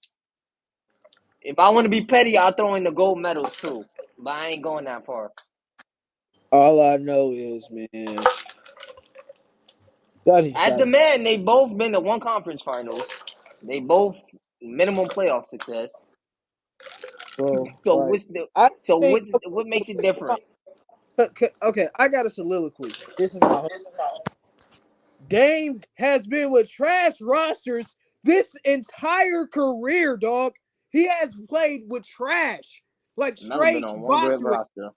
If I want to be petty, I'll throw in the gold medals too. But I ain't going that far. All I know is, man, y'all need to As the stop, man, they both been to one conference finals. They both minimum playoff success. bro. So Like, I think. what makes it different? Okay, I got a soliloquy. This is my whole. Dame has been with trash rosters this entire career, dog. He has played with trash, like Melo been straight on one great Boswell, roster,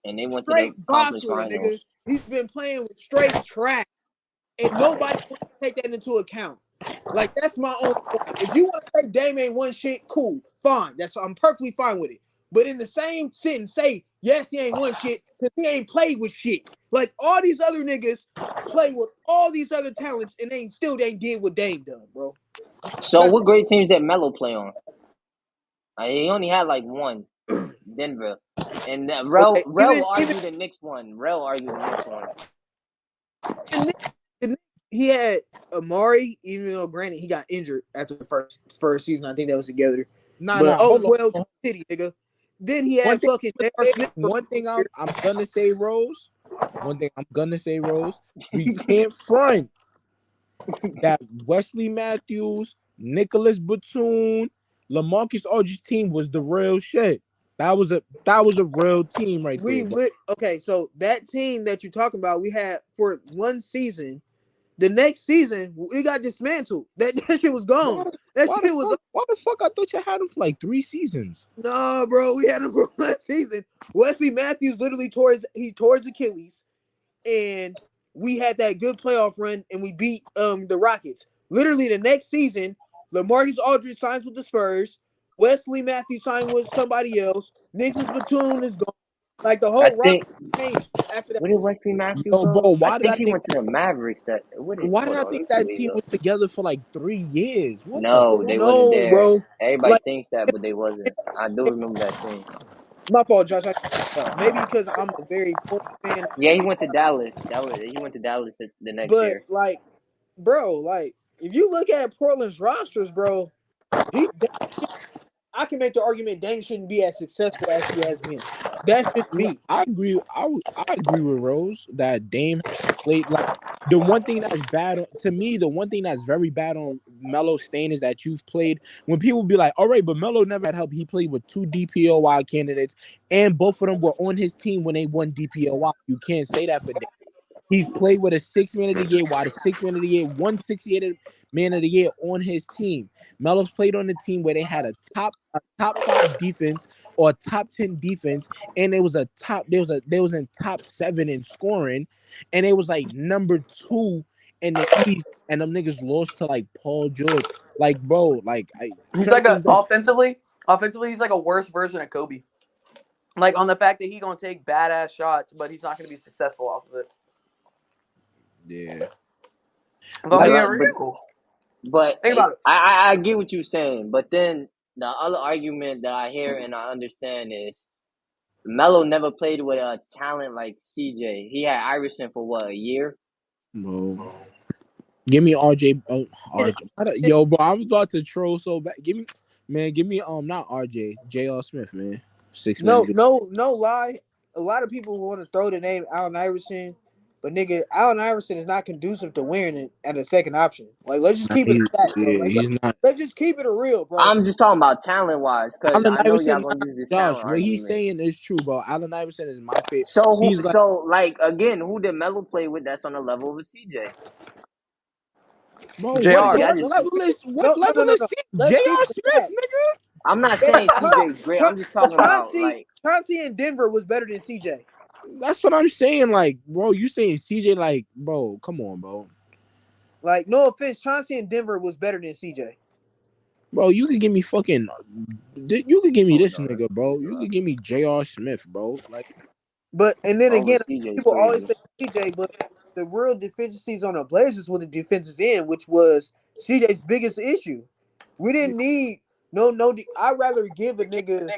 and they went to the straight conference Boswell, nigga. finals. He's been playing with straight trash, and nobody wants to take that into account. Like that's my only point. If you want to say Dame ain't one shit, cool, fine. I'm perfectly fine with it. But in the same sentence, say yes, he ain't one shit because he ain't played with shit. Like all these other niggas play with all these other talents, and they ain't did what Dame done, bro. So That's what great teams did Melo play on? He only had like one, Denver, and okay. Rel will argue the Knicks one. Rel argued the Knicks one. Even he had Amari, even though granted he got injured after the first season. I think that was together. But oh Hold well, on. City nigga. Then he One had thing fucking J.R. Smith. one thing I'm gonna say, Rose. One thing I'm gonna say, Rose. We can't front that Wesley Matthews, Nicholas Batum, LaMarcus Aldridge team was the real shit. That was a real team right there, bro. Okay, so that team that you're talking about, we had for one season. The next season, we got dismantled. That shit was gone. That shit was Why the fuck I thought you had him for like 3 seasons? no, bro. We had him for one season. Wesley Matthews literally tore his Achilles, and we had that good playoff run, and we beat the Rockets. Literally the next season, LaMarcus Aldridge signs with the Spurs. Wesley Matthews signed with somebody else. Nicholas Batum is gone. Like the I whole think roster changed after that. where did Wesley Matthews Yo, go? bro, I think he went to the Mavericks. why did Hold I on, let think me see that where he team go. was together for like 3 years? What the No, fuck? they wasn't No, there. bro. Everybody Like thinks that, but they wasn't. I do remember that team. my fault, Josh. Maybe because I'm a very Portland fan, Yeah, he went to Dallas. He went to Dallas the next but year. like, bro, like if you look at Portland's rosters, bro, he I can make the argument Dame shouldn't be as successful as he has been. That's just No, me. I agree. I agree with Rose that Dame played like the one thing that's bad to me. The one thing that's very bad on Melo Stain is that you've played when people be like, "All right, but Melo never had help." He played with 2 DPOY candidates, and both of them were on his team when they won DPOY. You can't say that for Dame. He's played with a 6 man of the year, while the 6 man of the year, 168 man of the year on his team. Melo's played on the team where they had a top 5 defense or a top 10 defense, and it was a top they was in top 7 in scoring, and it was like number 2 in the East, and them niggas lost to like Paul George. Like, bro, like He's like certain a things that offensively, he's like a worse version of Kobe. Like on the fact that he gonna take badass shots, but he's not gonna be successful off of it. yeah. If I'm Like being But real, but think about it. I get what you're saying, but then the other argument that I hear and I understand is Melo never played with a talent like CJ. He had Iverson for what, a year? bro. Give me RJ. RJ. Yo, bro, I was about to troll so bad. Give me not RJ, J.R. Smith, man. 6 man. No lie. A lot of people want to throw the name Allen Iverson, but nigga, Allen Iverson is not conducive to wearing it at a second option. Like, let's just keep it a fact, bro. Yeah, Like, he's not. let's just keep it a real, bro. I'm just talking about talent wise, because Allen I know y'all Iverson, gonna not use this Josh. talent What he's argument. saying is true, bro. Allen Iverson is my favorite. So He's like, like again, who did Melo play with that's on the level of a CJ? bro, what Jr. Like No, y'all what let's just keep level it. is what No, no, no, level no, is no. J.R. Let's keep it a Smith, fact. nigga? I'm not Yeah, saying CJ is great. I'm just talking about like Chauncey in Denver was better than CJ. That's what I'm saying. Like, bro, you saying CJ? Like, bro, come on, bro. Like, no offense, Chauncey in Denver was better than CJ. Bro, you could give me fucking. You could give me oh this no, that's nigga, bro. You ridiculous. could give me J.R. Smith, bro. Like, But and then Over again, CJ is people always crazy. say CJ, but the real deficiencies on the Blazers were the defensive end, which was CJ's biggest issue. We didn't need I'd rather give a nigga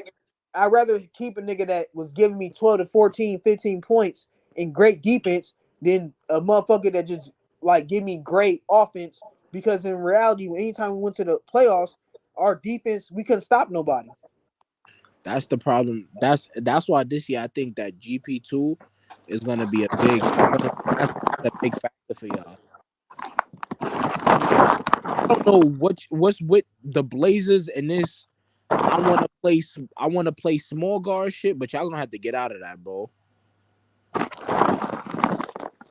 I'd rather keep a nigga that was giving me 12 to 14, 15 points in great defense than a motherfucker that just like give me great offense. Because in reality, anytime we went to the playoffs, our defense we couldn't stop nobody. that's the problem. That's why this year I think that GP2 is gonna be that's a big factor for y'all. I don't know what's with the Blazers and this. I want to play small guard shit, but y'all gonna have to get out of that, bro.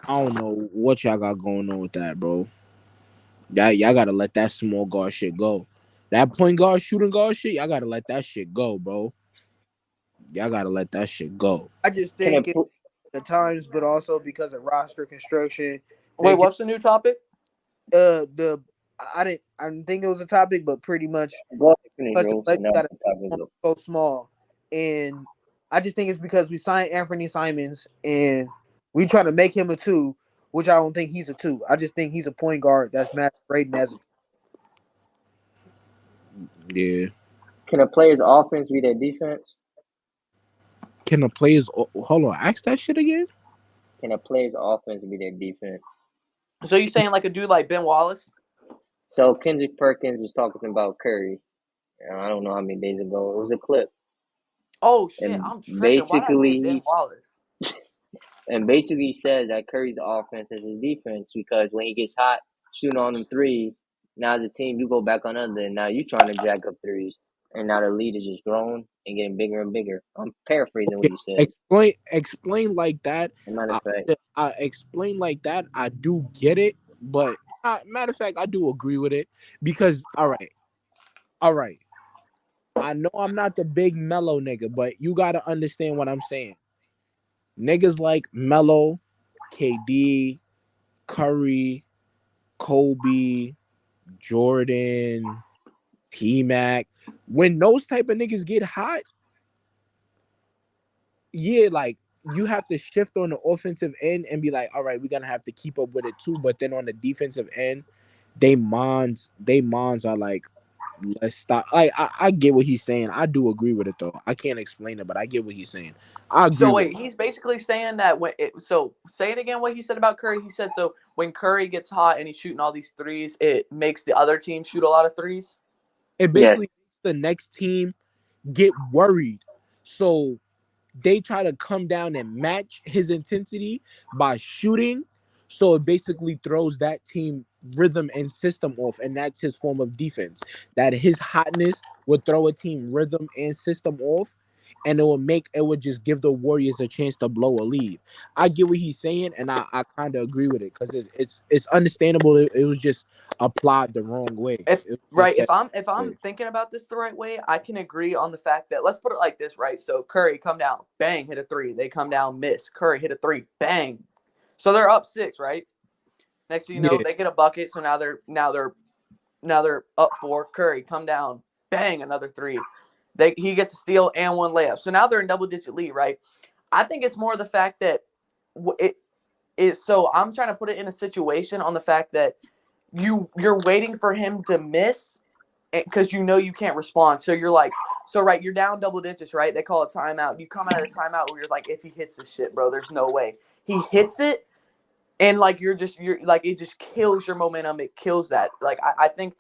I don't know what y'all got going on with that, bro. Y'all gotta let that small guard shit go. That point guard, shooting guard shit, y'all gotta let that shit go, bro. Y'all gotta let that shit go. I just Can think it it the times, but also because of roster construction, Wait, they just what's the new topic? the I didn't think it was a topic, but pretty much go ahead and finish, because the Rose, Blazers and then got we'll talk about so small, and I just think it's because we signed Anthony Simons and we try to make him a two, which I don't think he's a two. I just think he's a point guard that's masquerading as a. Yeah. Can a player's offense be their defense? Can the players hold on? Ask that shit again. Can a player's offense be their defense? So you saying like a dude like Ben Wallace? So Kendrick Perkins was talking about Curry. I don't know how many days ago. It was a clip, Oh shit, and I'm tripping. Why did I say basically Ben Wallace? he says that Curry's offense is his defense because when he gets hot, shooting on them threes. Now as a team, you go back on under, and now you trying to jack up threes, and now the lead is just growing and getting bigger and bigger. I'm paraphrasing what Okay, he said. explain like that. As a matter I, of fact, I explain like that. I do get it, but matter of fact, I do agree with it because all right. I know I'm not the big mellow nigga, but you gotta understand what I'm saying. Niggas like Mello, KD, Curry, Kobe, Jordan, T Mac. When those type of niggas get hot, yeah, like you have to shift on the offensive end and be like, all right, we're gonna have to keep up with it too. But then on the defensive end, they mons are like, let's stop. Like I get what he's saying. I do agree with it though. I can't explain it, but I get what he's saying. I agree So with wait, he's basically saying that so say it again what he said about Curry. He said so when Curry gets hot and he's shooting all these threes, it makes the other team shoot a lot of threes. it. yes. Basically makes the next team get worried. So they try to come down and match his intensity by shooting. So it basically throws that team rhythm and system off, and that's his form of defense. That his hotness would throw a team rhythm and system off, and it would just give the Warriors a chance to blow a lead. I get what he's saying, and I kind of agree with it because it's understandable. It was just applied the wrong way. If It was right, just said if the wrong I'm way. thinking about this the right way, I can agree on the fact that let's put it like this, right? So Curry come down, bang, hit a three. They come down, miss. Curry hit a three, bang. So they're up 6, right? Next thing you know, Yeah, they get a bucket. So now they're up 4. Curry come down, bang, another three. He gets a steal and one layup. So now they're in double digit lead, right? I think it's more the fact that it is. So I'm trying to put it in a situation on the fact that you're waiting for him to miss because you know you can't respond. So you're like, so right, you're down double digits, right? They call a timeout. You come out of the timeout where you're like, if he hits this shit, bro, there's no way. He hits it, and like you're like it just kills your momentum. It kills that. Like I think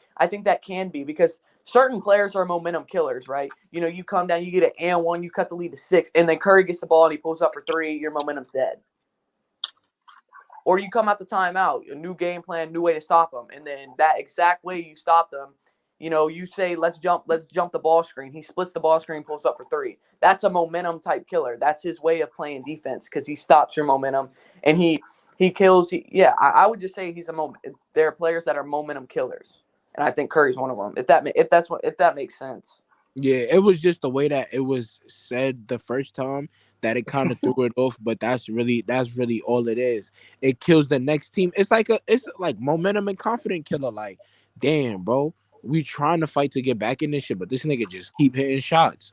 that can be because certain players are momentum killers, right? You know, you come down, you get an and one, you cut the lead to 6, and then Curry gets the ball and he pulls up for 3. Your momentum's dead. Or you come out the timeout, a new game plan, new way to stop them, and then that exact way you stop them, you know, you say let's jump the ball screen. He splits the ball screen, pulls up for 3. That's a momentum type killer. That's his way of playing defense because he stops your momentum and he kills. I would just say he's a moment. There are players that are momentum killers, and I think Curry's one of them. If that makes sense. yeah. It was just the way that it was said the first time that it kind of threw it off. But that's really all it is. It kills the next team. It's like momentum and confident killer. Like, damn, bro, we trying to fight to get back in this shit, but this nigga just keep hitting shots.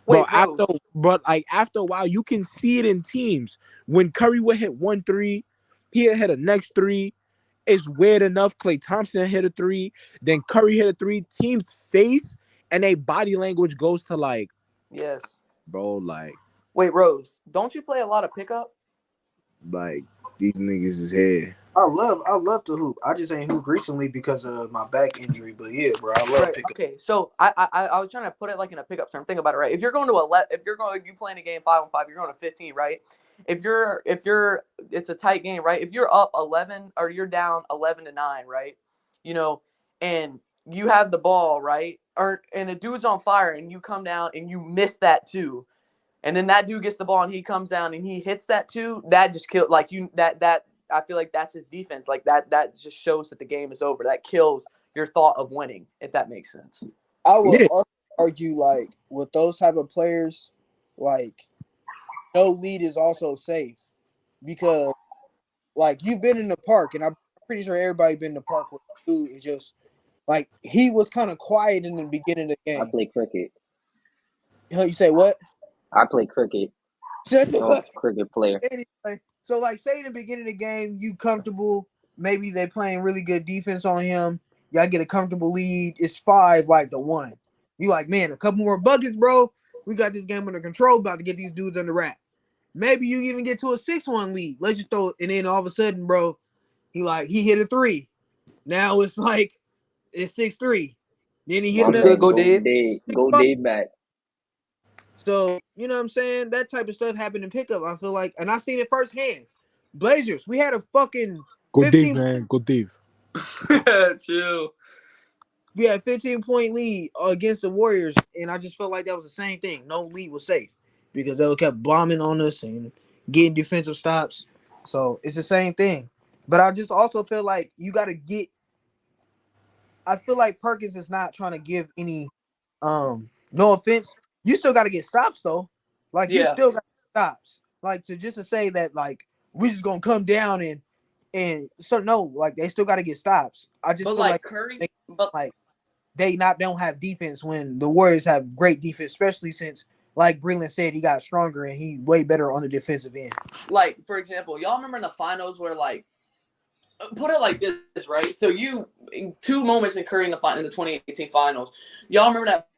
Wait, Rose. But like after a while, you can see it in teams. When Curry would hit 1 3, he'll hit a next 3. It's weird enough. Klay Thompson hit a 3, then Curry hit a 3. Teams face and a body language goes to like, Yes. bro, like Wait, Rose. Don't you play a lot of pickup? like these niggas is here. I love to hoop. I just ain't hooped recently because of my back injury. But yeah, bro, I love Right. pickup. Okay. So I was trying to put it like in a pickup term. Think about it. Right. If you're going to you playing a game 5-on-5, you're going to 15. Right. It's a tight game. Right. If you're up 11 or you're down 11-9. Right. You know, and you have the ball. Right. And the dude's on fire, and you come down and you miss that too. And then that dude gets the ball and he comes down and he hits that too. That just killed like you that I feel like that's his defense. Like that just shows that the game is over. That kills your thought of winning, if that makes sense. I would Yeah, also argue like with those type of players, like no lead is also safe because like you've been in the park, and I'm pretty sure everybody been in the park with dude is just like he was kind of quiet in the beginning of the I game. play cricket. You say what? I play cricket. Shut the I'm a fuck. cricket player. Anyway, so like say in the beginning of the game, you comfortable. Maybe they playing really good defense on him. Y'all get a comfortable lead. It's 5 like the 1. You like, man, a couple more buckets, bro. We got this game under control. About to get these dudes under wrap. Maybe you even get to a 6-1 lead. Let's just throw it, and then all of a sudden, bro, he hit a 3. Now it's like it's 6-3. Then he hit My What's another good, bad. Go Go Dave? day. Go day back. So, you know what I'm saying? That type of stuff happened in pickup, I feel like. And I seen it firsthand. Blazers, we had a fucking good Dave, 15 man, good Dave. Chill. we had a 15-point lead against the Warriors, and I just felt like that was the same thing. No lead was safe because they kept bombing on us and getting defensive stops. So it's the same thing. But I just also feel like you got to get. I feel like Perkins is not trying to give any. No offense, you still got to get stops though. Like you Yeah. still got stops. Like to say that like we just gonna come down and so no, like they still got to get stops. I just But feel like like Curry, they, but like they don't have defense when the Warriors have great defense, especially since like Breland said he got stronger and he way better on the defensive end. like for example, y'all remember in the finals where like put it like this, right? So you in 2 moments in Curry in the 2018 finals. Y'all remember that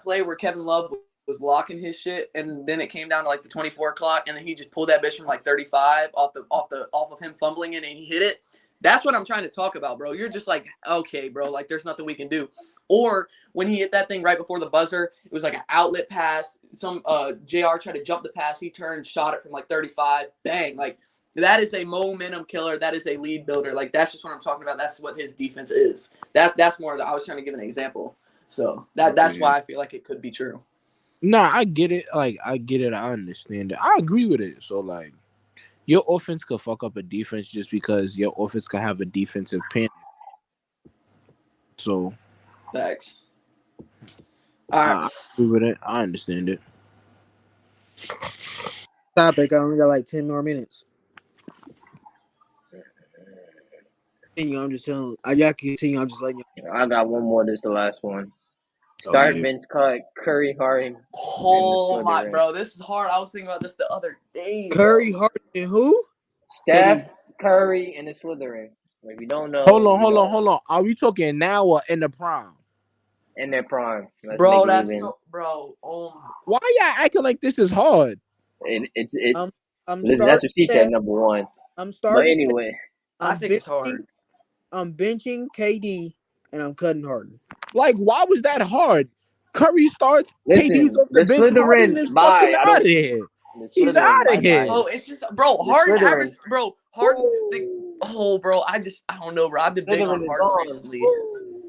play where Kevin Love was locking his shit, and then it came down to like the 24 o'clock, and then he just pulled that bitch from like 35 off of him fumbling it, and he hit it. That's what I'm trying to talk about, bro. You're just like, okay, bro, like there's nothing we can do. Or when he hit that thing right before the buzzer, it was like an outlet pass. Some JR tried to jump the pass, he turned, shot it from like 35, bang, like. That is a momentum killer. That is a lead builder. Like that's just what I'm talking about. That's what his defense is. That's more. I was trying to give an example. So that's Yeah. why I feel like it could be true. Nah, I get it. Like, I get it. I understand it. I agree with it. So, like, your offense could fuck up a defense just because your offense could have a defensive panic. So, Facts. All right. I agree with it. I understand it. Topic. I only got like 10 more minutes. Continue. I'm just telling. Y'all can continue. I'm just letting you. I got one more. This is the last one. Start Okay. bench cut Curry, Harden, and the Oh my, Slytherin. bro, this is hard. I was thinking about this the other day, Curry, bro. Harden, and who? Steph, Curry, and the Slytherin. If you don't Hold know, on, you hold on, don't. hold on. Are we talking now or in the prime? In their prime. Let's make Bro, it that's even. so, bro. Oh my. Why y'all acting like this is hard? It. I'm I'm Listen, that's starting what she said. Steph. Number one. I'm But starting Steph. anyway, I I'm think it's benching. hard. I'm benching KD, and I'm cutting Harden. Like, why was that hard? Curry starts, KD's listen. off The the bench, Harden Slytherin. is fucking Bye. I out don't. of here. The He's out Slytherin. of Bye bye. here. Bro, it's just, bro, The Harden Slytherin. averaged, bro, Harden, the, oh, bro, I don't know, bro. I've been big on Slytherin is Harden gone. recently.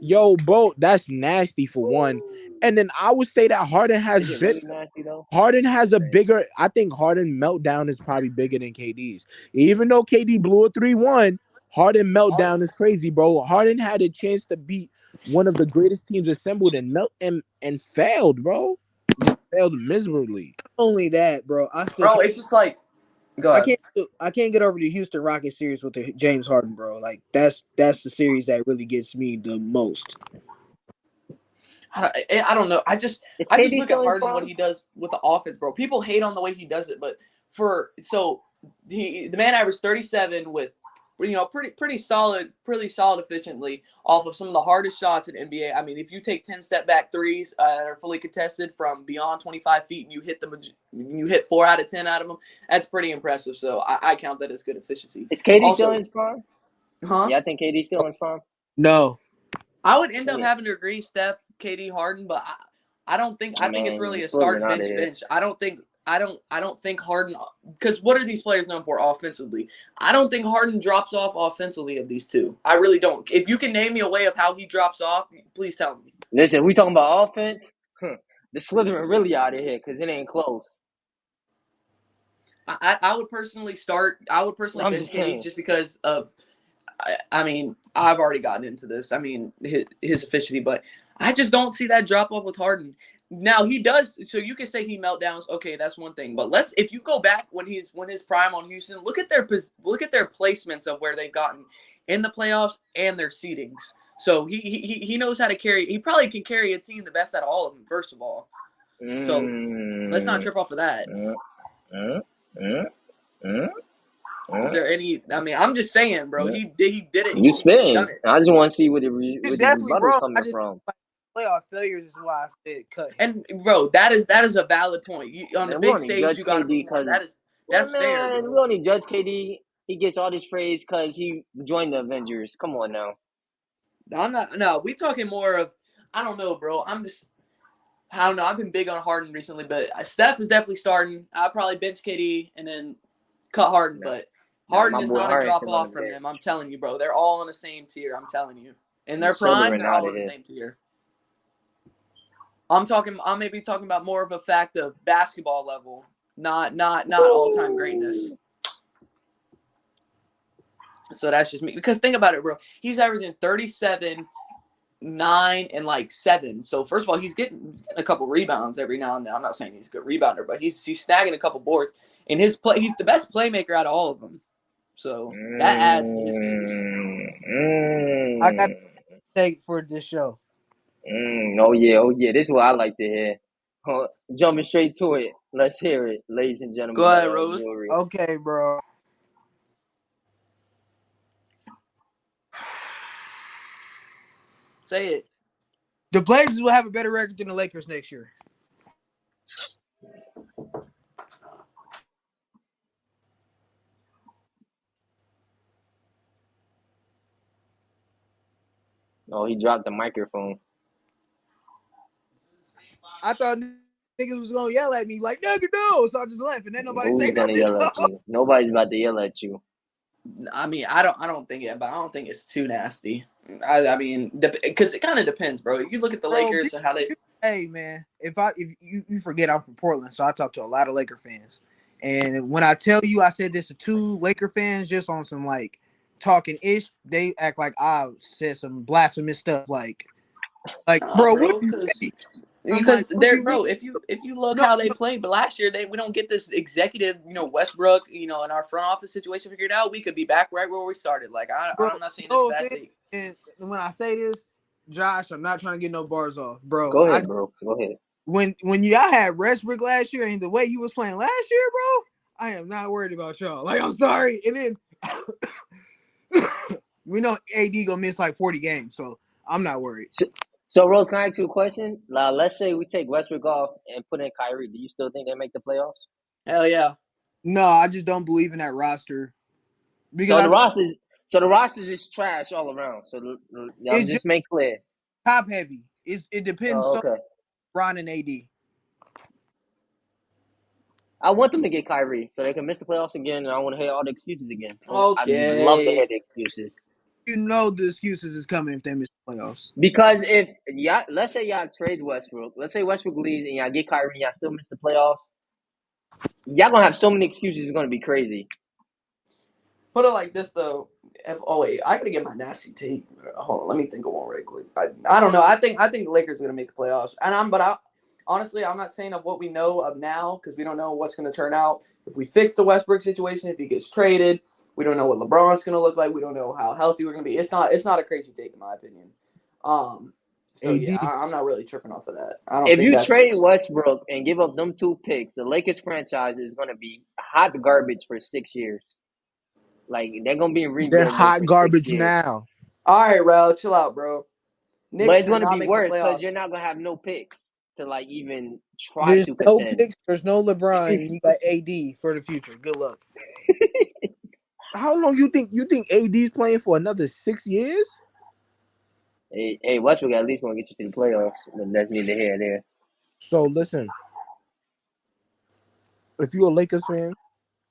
Yo, bro, that's nasty for one. And then I would say that Is it really nasty though? Harden has a Crazy. bigger. I think Harden meltdown is probably bigger than KD's. Even though KD blew a 3-1, Harden meltdown is crazy, bro. Harden had a chance to beat one of the greatest teams assembled and and failed, bro. Just failed miserably. Only that, bro. I still Bro, can't. it's just like, go I ahead. can't. I can't get over the Houston Rockets series with the James Harden, bro. Like that's the series that really gets me the most. I don't know. Is I just KD look at still in his Harden what prime? he does with the offense, bro. People hate on the way he does it, but the man averaged 37 with pretty solid efficiently off of some of the hardest shots in NBA. I mean, if you take 10 step back threes that are fully contested from beyond 25 feet and you hit 4 out of 10 out of them, that's pretty impressive. So I count that as good efficiency. Is KD still in Also, his prime? huh? Yeah, I think KD still in his prime. No, I would end up Shit. having to agree Steph, KD, Harden, but I don't think I think it's Man, really a Slytherin start out of bench here. bench. I don't think Harden, because what are these players known for offensively? I don't think Harden drops off offensively of these two. I really don't. If you can name me a way of how he drops off, please tell me. Listen, we talking about offense. The Slytherin really out of here because it ain't close. I would personally start. I would personally I'm bench just KD saying. just because of. I mean, I've already gotten into this. I mean, his efficiency, but I just don't see that drop off with Harden. Now he does, so you can say he meltdowns. Okay, that's one thing. But if you go back when his prime on Houston, look at their placements of where they've gotten in the playoffs and their seedings. So he knows how to carry. He probably can carry a team the best out of all of them. First of all, so let's not trip off of that. Mm, mm, mm, mm, Is mm, there any? I mean, I'm just saying, bro. mm. He did it. You He's done spitting. it. I just want to see where you're the definitely rebuttal wrong. coming I just from. like playoff failures is why I said cut him. And bro, that is a valid point. On the Man, we big only stage, judge you got to KD perform. because, That's fair, man, we bro. only judge KD. He gets all this praise because he joined the Avengers. Come on now. I'm not. No, we talking more of. I don't know, bro. I don't know. I've been big on Harden recently, but Steph is definitely starting. I'll probably bench KD and then cut Harden, Nah, but nah, Harden my is boy not a Harden drop still on the off from bench. them. I'm telling you, bro. They're all on the same tier. I'm telling you. In The their prime, Slytherin they're out all of on the here. same tier. I'm maybe talking about more of a fact of basketball level, not all time greatness. So that's just me. Because think about it, bro. He's averaging 37, 9, and like 7. So first of all, he's getting a couple rebounds every now and then. I'm not saying he's a good rebounder, but he's snagging a couple boards. And he's the best playmaker out of all of them. So that adds to his case. I got to take for this show. Oh yeah. This is what I like to hear. Jumping straight to it. Let's hear it, ladies and Go gentlemen ahead, of Rose. Jewelry. Okay, bro. Say it. The Blazers will have a better record than the Lakers next year. Oh, he dropped the microphone. I thought niggas was gonna yell at me like nigga no, so I just left and then nobody say Who's gonna nothing. yell at you? Nobody's about to yell at you. I mean, I don't think it, but I don't think it's too nasty. I mean, because it kind of depends, bro. You look at the Bro, Lakers and how they. Hey man, if you forget I'm from Portland, so I talk to a lot of Laker fans. And when I tell you I said this to 2 Laker fans just on some like talking ish, they act like I said some blasphemous stuff like Nah, bro, what bro, do you mean? I'm because like, what do they're you mean? bro. If you look No, how they no, played, but last year we don't get this executive, Westbrook, in our front office situation figured out. We could be back right where we started. Like bro, I'm not saying it's a no bad offense. take. And when I say this, Josh, I'm not trying to get no bars off, bro. Go ahead, bro. Go ahead. When y'all had Westbrook last year and the way he was playing last year, bro, I am not worried about y'all. Like, I'm sorry. And then we know AD gonna miss like 40 games, so I'm not worried. So, Rose, can I ask you a question? Now, let's say we take Westbrook off and put in Kyrie. Do you still think they make the playoffs? Hell yeah. No, I just don't believe in that roster because So the rosters is trash all around. So I'm it's just just make clear. top heavy. It depends Oh, so okay. Ron and AD. I want them to get Kyrie so they can miss the playoffs again, and I want to hear all the excuses again. I'd love to hear Okay. the excuses. You know the excuses is coming if they miss the playoffs. Because if y'all, let's say y'all trade Westbrook, let's say Westbrook leaves and y'all get Kyrie, and y'all still miss the playoffs. Y'all gonna have so many excuses. It's gonna be crazy. Put it like this though. Oh wait, I gotta get my nasty take. Hold on, let me think of one right quick. I don't know. I think the Lakers are gonna make the playoffs, and honestly, I'm not saying of what we know of now because we don't know what's gonna turn out. If we fix the Westbrook situation, if he gets traded, we don't know what LeBron's gonna look like. We don't know how healthy we're gonna be. It's not a crazy take in my opinion. So yeah, AD, I'm not really tripping off of that. I don't If think you that's. trade Westbrook and give up them 2 picks, the Lakers franchise is gonna be hot garbage for 6 years. Like they're gonna be in They're rebuild mode hot for six garbage years. now. All right, bro, chill out, bro. But Knicks it's are gonna not be making the worse because you're playoffs. not gonna have no picks to like even try there's to no contend. picks, there's no LeBron, and you got AD for the future. Good luck. How long you think AD's playing for another 6 years? Hey, Westbrook at least gonna get you to the playoffs, but that's neither here nor there. So listen, if you're a Lakers fan,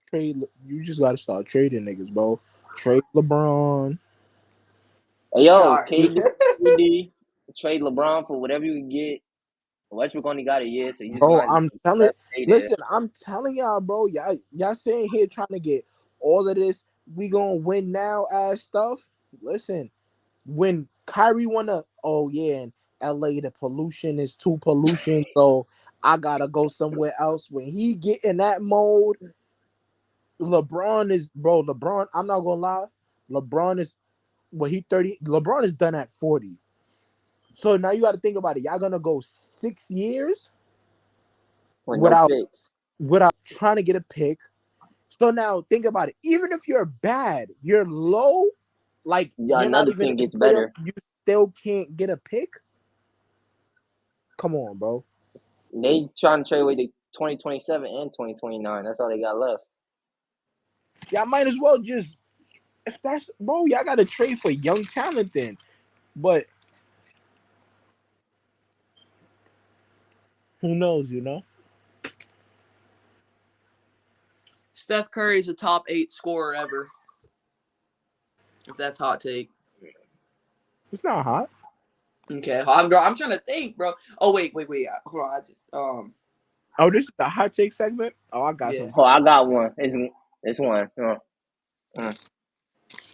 trade. You just gotta start trading niggas, bro. Trade LeBron. Hey, yo, All right. KD, trade LeBron for whatever you can get. Westbrook only got a year, so you just Bro, might as I'm well telling. let him stay there. Listen, I'm telling y'all, bro. Y'all sitting here trying to get all of this. We gonna win now ass stuff. Listen, when Kyrie wanna, oh yeah, in LA the pollution is too pollution, so I gotta go somewhere else. When he get in that mode, LeBron is bro. LeBron, I'm not gonna lie. LeBron is when he 30. LeBron is done at 40. So now you got to think about it. Y'all gonna go 6 years With no without picks. trying to get a pick. So now think about it. Even if you're bad, you're low, like Yeah, you're not another even team in gets playoff, better. you still can't get a pick. Come on, bro. They trying to trade away the 2027 and 2029. That's all they got left. Y'all might as well just if that's bro, y'all gotta trade for young talent then. But who knows? Steph Curry is a top 8 scorer ever. If that's hot take. It's not hot. Okay, I'm trying to think, bro. Oh wait. Hold on. Oh, this is the hot take segment. Oh, I got Yeah. some. Oh, I got one. It's one.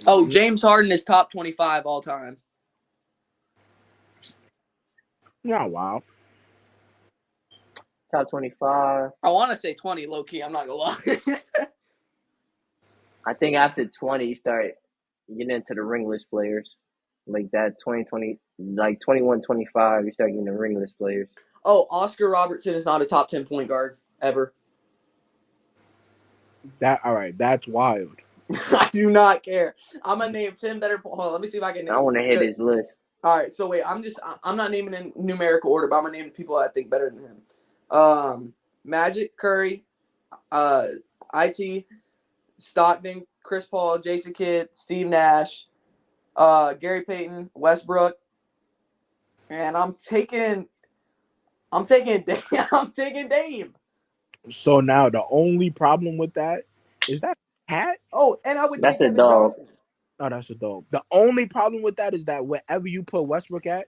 Oh, James Harden is top 25 all time. Yeah, wow. Top 25. I want to say 20, low key. I'm not gonna lie. I think after 20, you start getting into the ringless players. Like that 2020, like 21, 25, you start getting the ringless players. Oh, Oscar Robertson is not a top 10 point guard ever. That all right. That's wild. I do not care. I'm gonna name 10 better. Hold on, let me see if I can name. I want to hit Good. this list. All right, so wait, I'm not naming in numerical order, but I'm gonna name people I think better than him. Magic, Curry, It, Stockton, Chris Paul, Jason Kidd, Steve Nash, Gary Payton, Westbrook, and I'm taking Dame. I'm taking Dame. So now the only problem with that is that hat. Oh, and I would take That's a Evan dog. Johnson. Oh, that's a dope. The only problem with that is that wherever you put Westbrook at,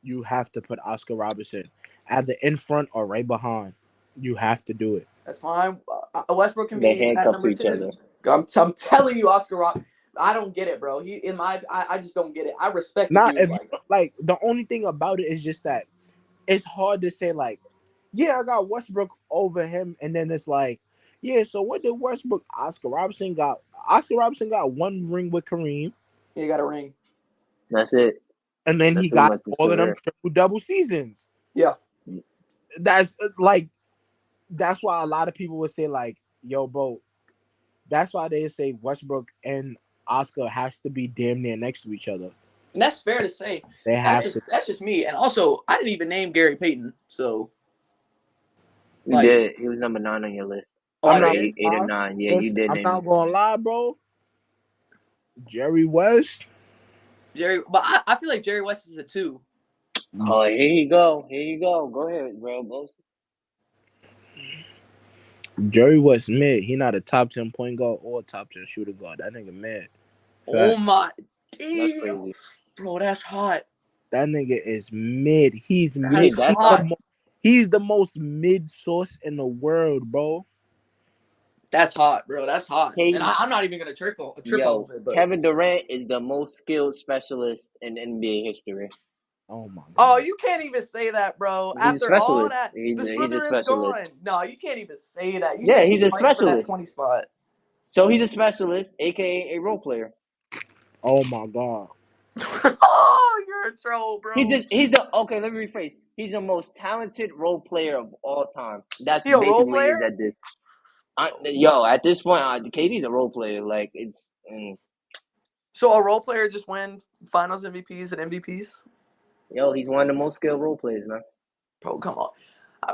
you have to put Oscar Robertson either in front or right behind. You have to do it. That's fine. Westbrook can They be at handcuffed to number each 10. other. I'm telling you, Oscar Rock. I don't get it, bro. I just don't get it. I respect the Not dude. if you like the only thing about it is just that it's hard to say like, yeah, I got Westbrook over him, and then it's like, yeah, so what did Westbrook? Oscar Robertson got one ring with Kareem, You got a ring. That's it. and then That's he pretty got much his all of them career. triple double seasons. Yeah. That's like that's why a lot of people would say like, yo, bro. That's why they say Westbrook and Oscar has to be damn near next to each other. And that's fair to say. They have to. That's just me. And also, I didn't even name Gary Payton. So, You like, did. He was number 9 on your list. oh, I'm I Or not did. eight or gonna lie. 9. Yeah, you Listen, did I'm name him. not gonna lie, bro. Jerry West. Jerry, but I feel like Jerry West is a 2. Oh, here you go. Here you go. Go ahead, bro. Boast. Jerry West mid. He not a top 10 point guard or top 10 shooter guard. That nigga mid. Oh Fact. my, That's damn, crazy. bro, that's hot. That nigga is mid. He's That's mid. That's hot. He's the most mid source in the world, bro. That's hot, bro. That's hot. And K. I'm not even gonna trip off Yo, of it, but Kevin Durant is the most skilled specialist in NBA history. Oh my oh, god. you can't even say that, bro. He's a After all specialist. that, the He's a Slytherin's specialist. gone. No, you can't even say that. You Yeah, said he's he's a fighting for that specialist. 20 spot. So he's a specialist, aka a role player. Oh my god. Oh, you're a troll, bro. He's the okay. Let me rephrase. He's the most talented role player of all time. That's He a basically role what he is player? at this. At this point, KD's a role player. Like it's. So a role player just win Finals MVPs and MVPs? He's one of the most skilled role players, man. Bro, come on,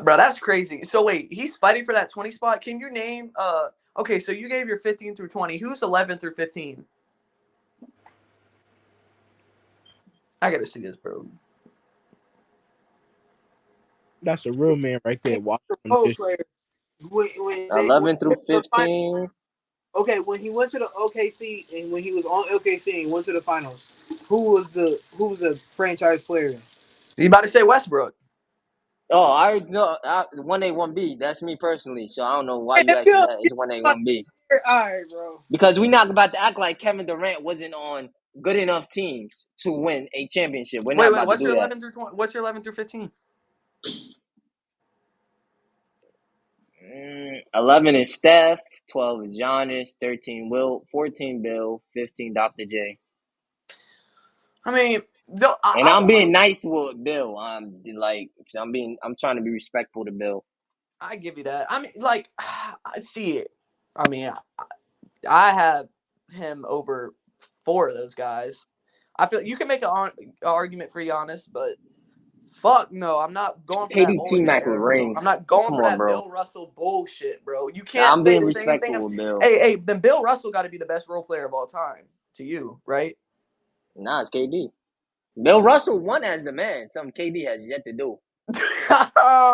bro. That's crazy. So wait, he's fighting for that 20 spot. Can you name? Okay, so you gave your 15 through 20. Who's 11 through 15? I gotta see this, bro. That's a real man right there. Watch him Role just player. When they 11 through went to the final, 15. okay, when he went to the OKC and when he was on OKC and went to the finals, who was the franchise player? You about to say Westbrook? Oh, I know 1A, 1B. That's me personally. So I don't know why you Yeah, asking yeah, that. It's 1A, yeah. 1B. All right, bro. Because we're not about to act like Kevin Durant wasn't on good enough teams to win a championship. We're not Wait. about to What's your do that. 11 through 20? What's your 11 through 15? 11 is Steph, 12 is Giannis, 13 Will, 14 Bill, 15 Dr. J. I mean, And I'm being nice with Bill. I'm trying to be respectful to Bill. I give you that. I mean, like, I see it. I mean, I have him over 4 of those guys. I feel you can make an argument for Giannis, but fuck no, I'm not going for that KD T Mulligan Mac with era, bro. rings. I'm not going Come for on, that bro. Bill Russell bullshit, bro. You Now, can't I'm say being the same thing. respectful with Bill. Hey, then Bill Russell got to be the best role player of all time to you, right? Nah, it's KD. Bill Russell won as the man. Something KD has yet to do.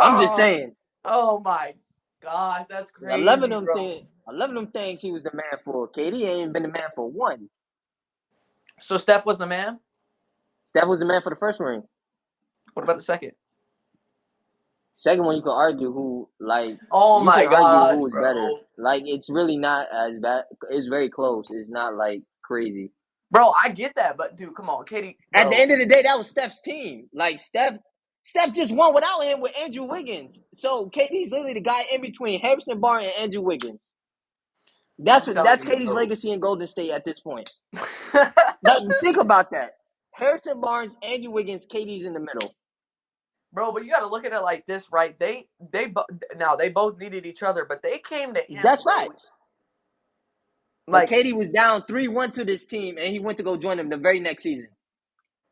I'm just saying. Oh my gosh, that's 11 crazy, of them bro. things. 11 of them things he was the man for. KD ain't been the man for one. So Steph was the man. Steph was the man for the first ring. What about the second? Second one, you can argue who, like, Oh you can my argue gosh, who is better. bro. Like, it's really not as bad. It's very close. It's not, like, crazy. Bro, I get that, but dude, come on, Katie. At the Bro, end of the day, that was Steph's team. Like, Steph just won without him with Andrew Wiggins. So, KD's literally the guy in between Harrison Barnes and Andrew Wiggins. I'm telling That's you, KD's bro. legacy in Golden State at this point. Like, think about that. Harrison Barnes, Andrew Wiggins, KD's in the middle. Bro, but you got to look at it like this, right? Now they both needed each other, but they came to him, That's bro. facts. But Like, KD was down 3-1 to this team, and he went to go join them the very next season.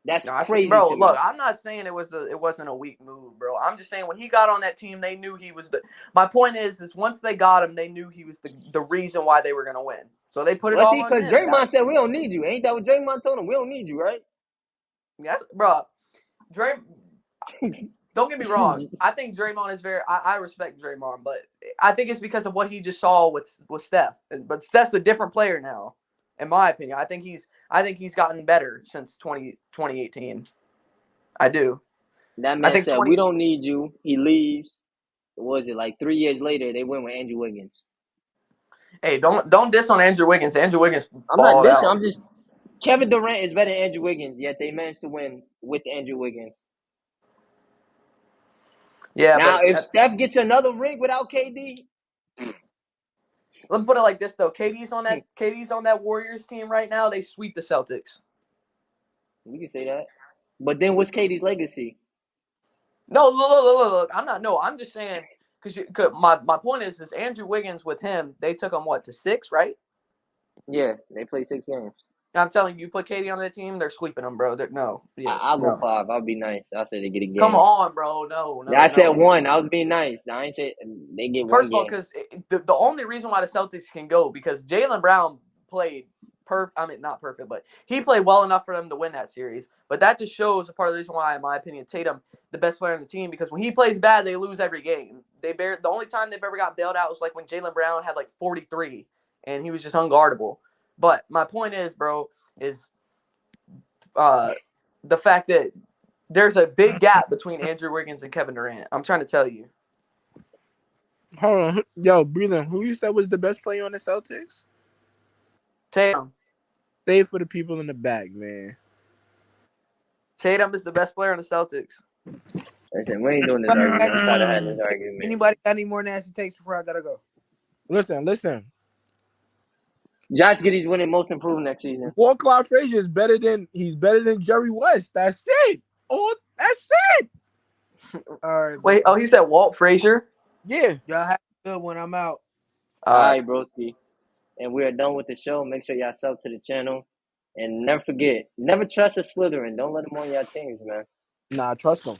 That's no, crazy bro, to look, me. I'm not saying it wasn't a weak move, bro. I'm just saying when he got on that team, they knew he was the. My point is once they got him, they knew he was the reason why they were gonna win. So they put it Was all he? on Because him. Draymond said, we don't need you. Ain't that what Draymond told him? We don't need you, right? Yeah, bro. Don't get me wrong. I think Draymond is I respect Draymond, but I think it's because of what he just saw with Steph. But Steph's a different player now, in my opinion. I think he's gotten better since 2018. I do. That I man think said, 20. "We don't need you." He leaves. What was it like 3 years later? They went with Andrew Wiggins. Hey, don't diss on Andrew Wiggins. Andrew Wiggins I'm not balled dissing. out. I'm just Kevin Durant is better than Andrew Wiggins. Yet they managed to win with Andrew Wiggins. Yeah, Now, but if Steph gets another ring without KD, let me put it like this though. KD's on that Warriors team right now. They sweep the Celtics. we can say that. But then what's KD's legacy? No, look. I'm just saying because my point is Andrew Wiggins with him. They took him to 6, right? Yeah, they played 6 games. I'm telling you, put KD on that team, they're sweeping them, bro. I'll go No. 5. I'll be nice. I'll say they get a Come game. on, bro. No. Yeah, I said 1. I was being nice. I ain't say they get one First of all, game. because the only reason why the Celtics can go because Jaylen Brown played not perfect, but he played well enough for them to win that series. But that just shows a part of the reason why, in my opinion, Tatum, the best player on the team, because when he plays bad, they lose every game. The only time they've ever got bailed out was like when Jaylen Brown had like 43 and he was just unguardable. But my point is, bro, is the fact that there's a big gap between Andrew Wiggins and Kevin Durant. I'm trying to tell you. Hold on, yo, Breland, who you said was the best player on the Celtics? Tatum. Say it for the people in the back, man. Tatum is the best player on the Celtics. Listen, we ain't doing this argument. I'm tired of having this argument. Anybody got any more nasty takes before I gotta go? Listen. Josh Giddey's winning most improved next season. Clyde Frazier is better than Jerry West. That's it. Oh, that's it. All right. Wait, he said Walt Frazier? Yeah. Y'all have a good one. I'm out. All right, broski. And we are done with the show. Make sure y'all sub to the channel. And never forget, never trust a Slytherin. Don't let them on your teams, man. Nah, trust them.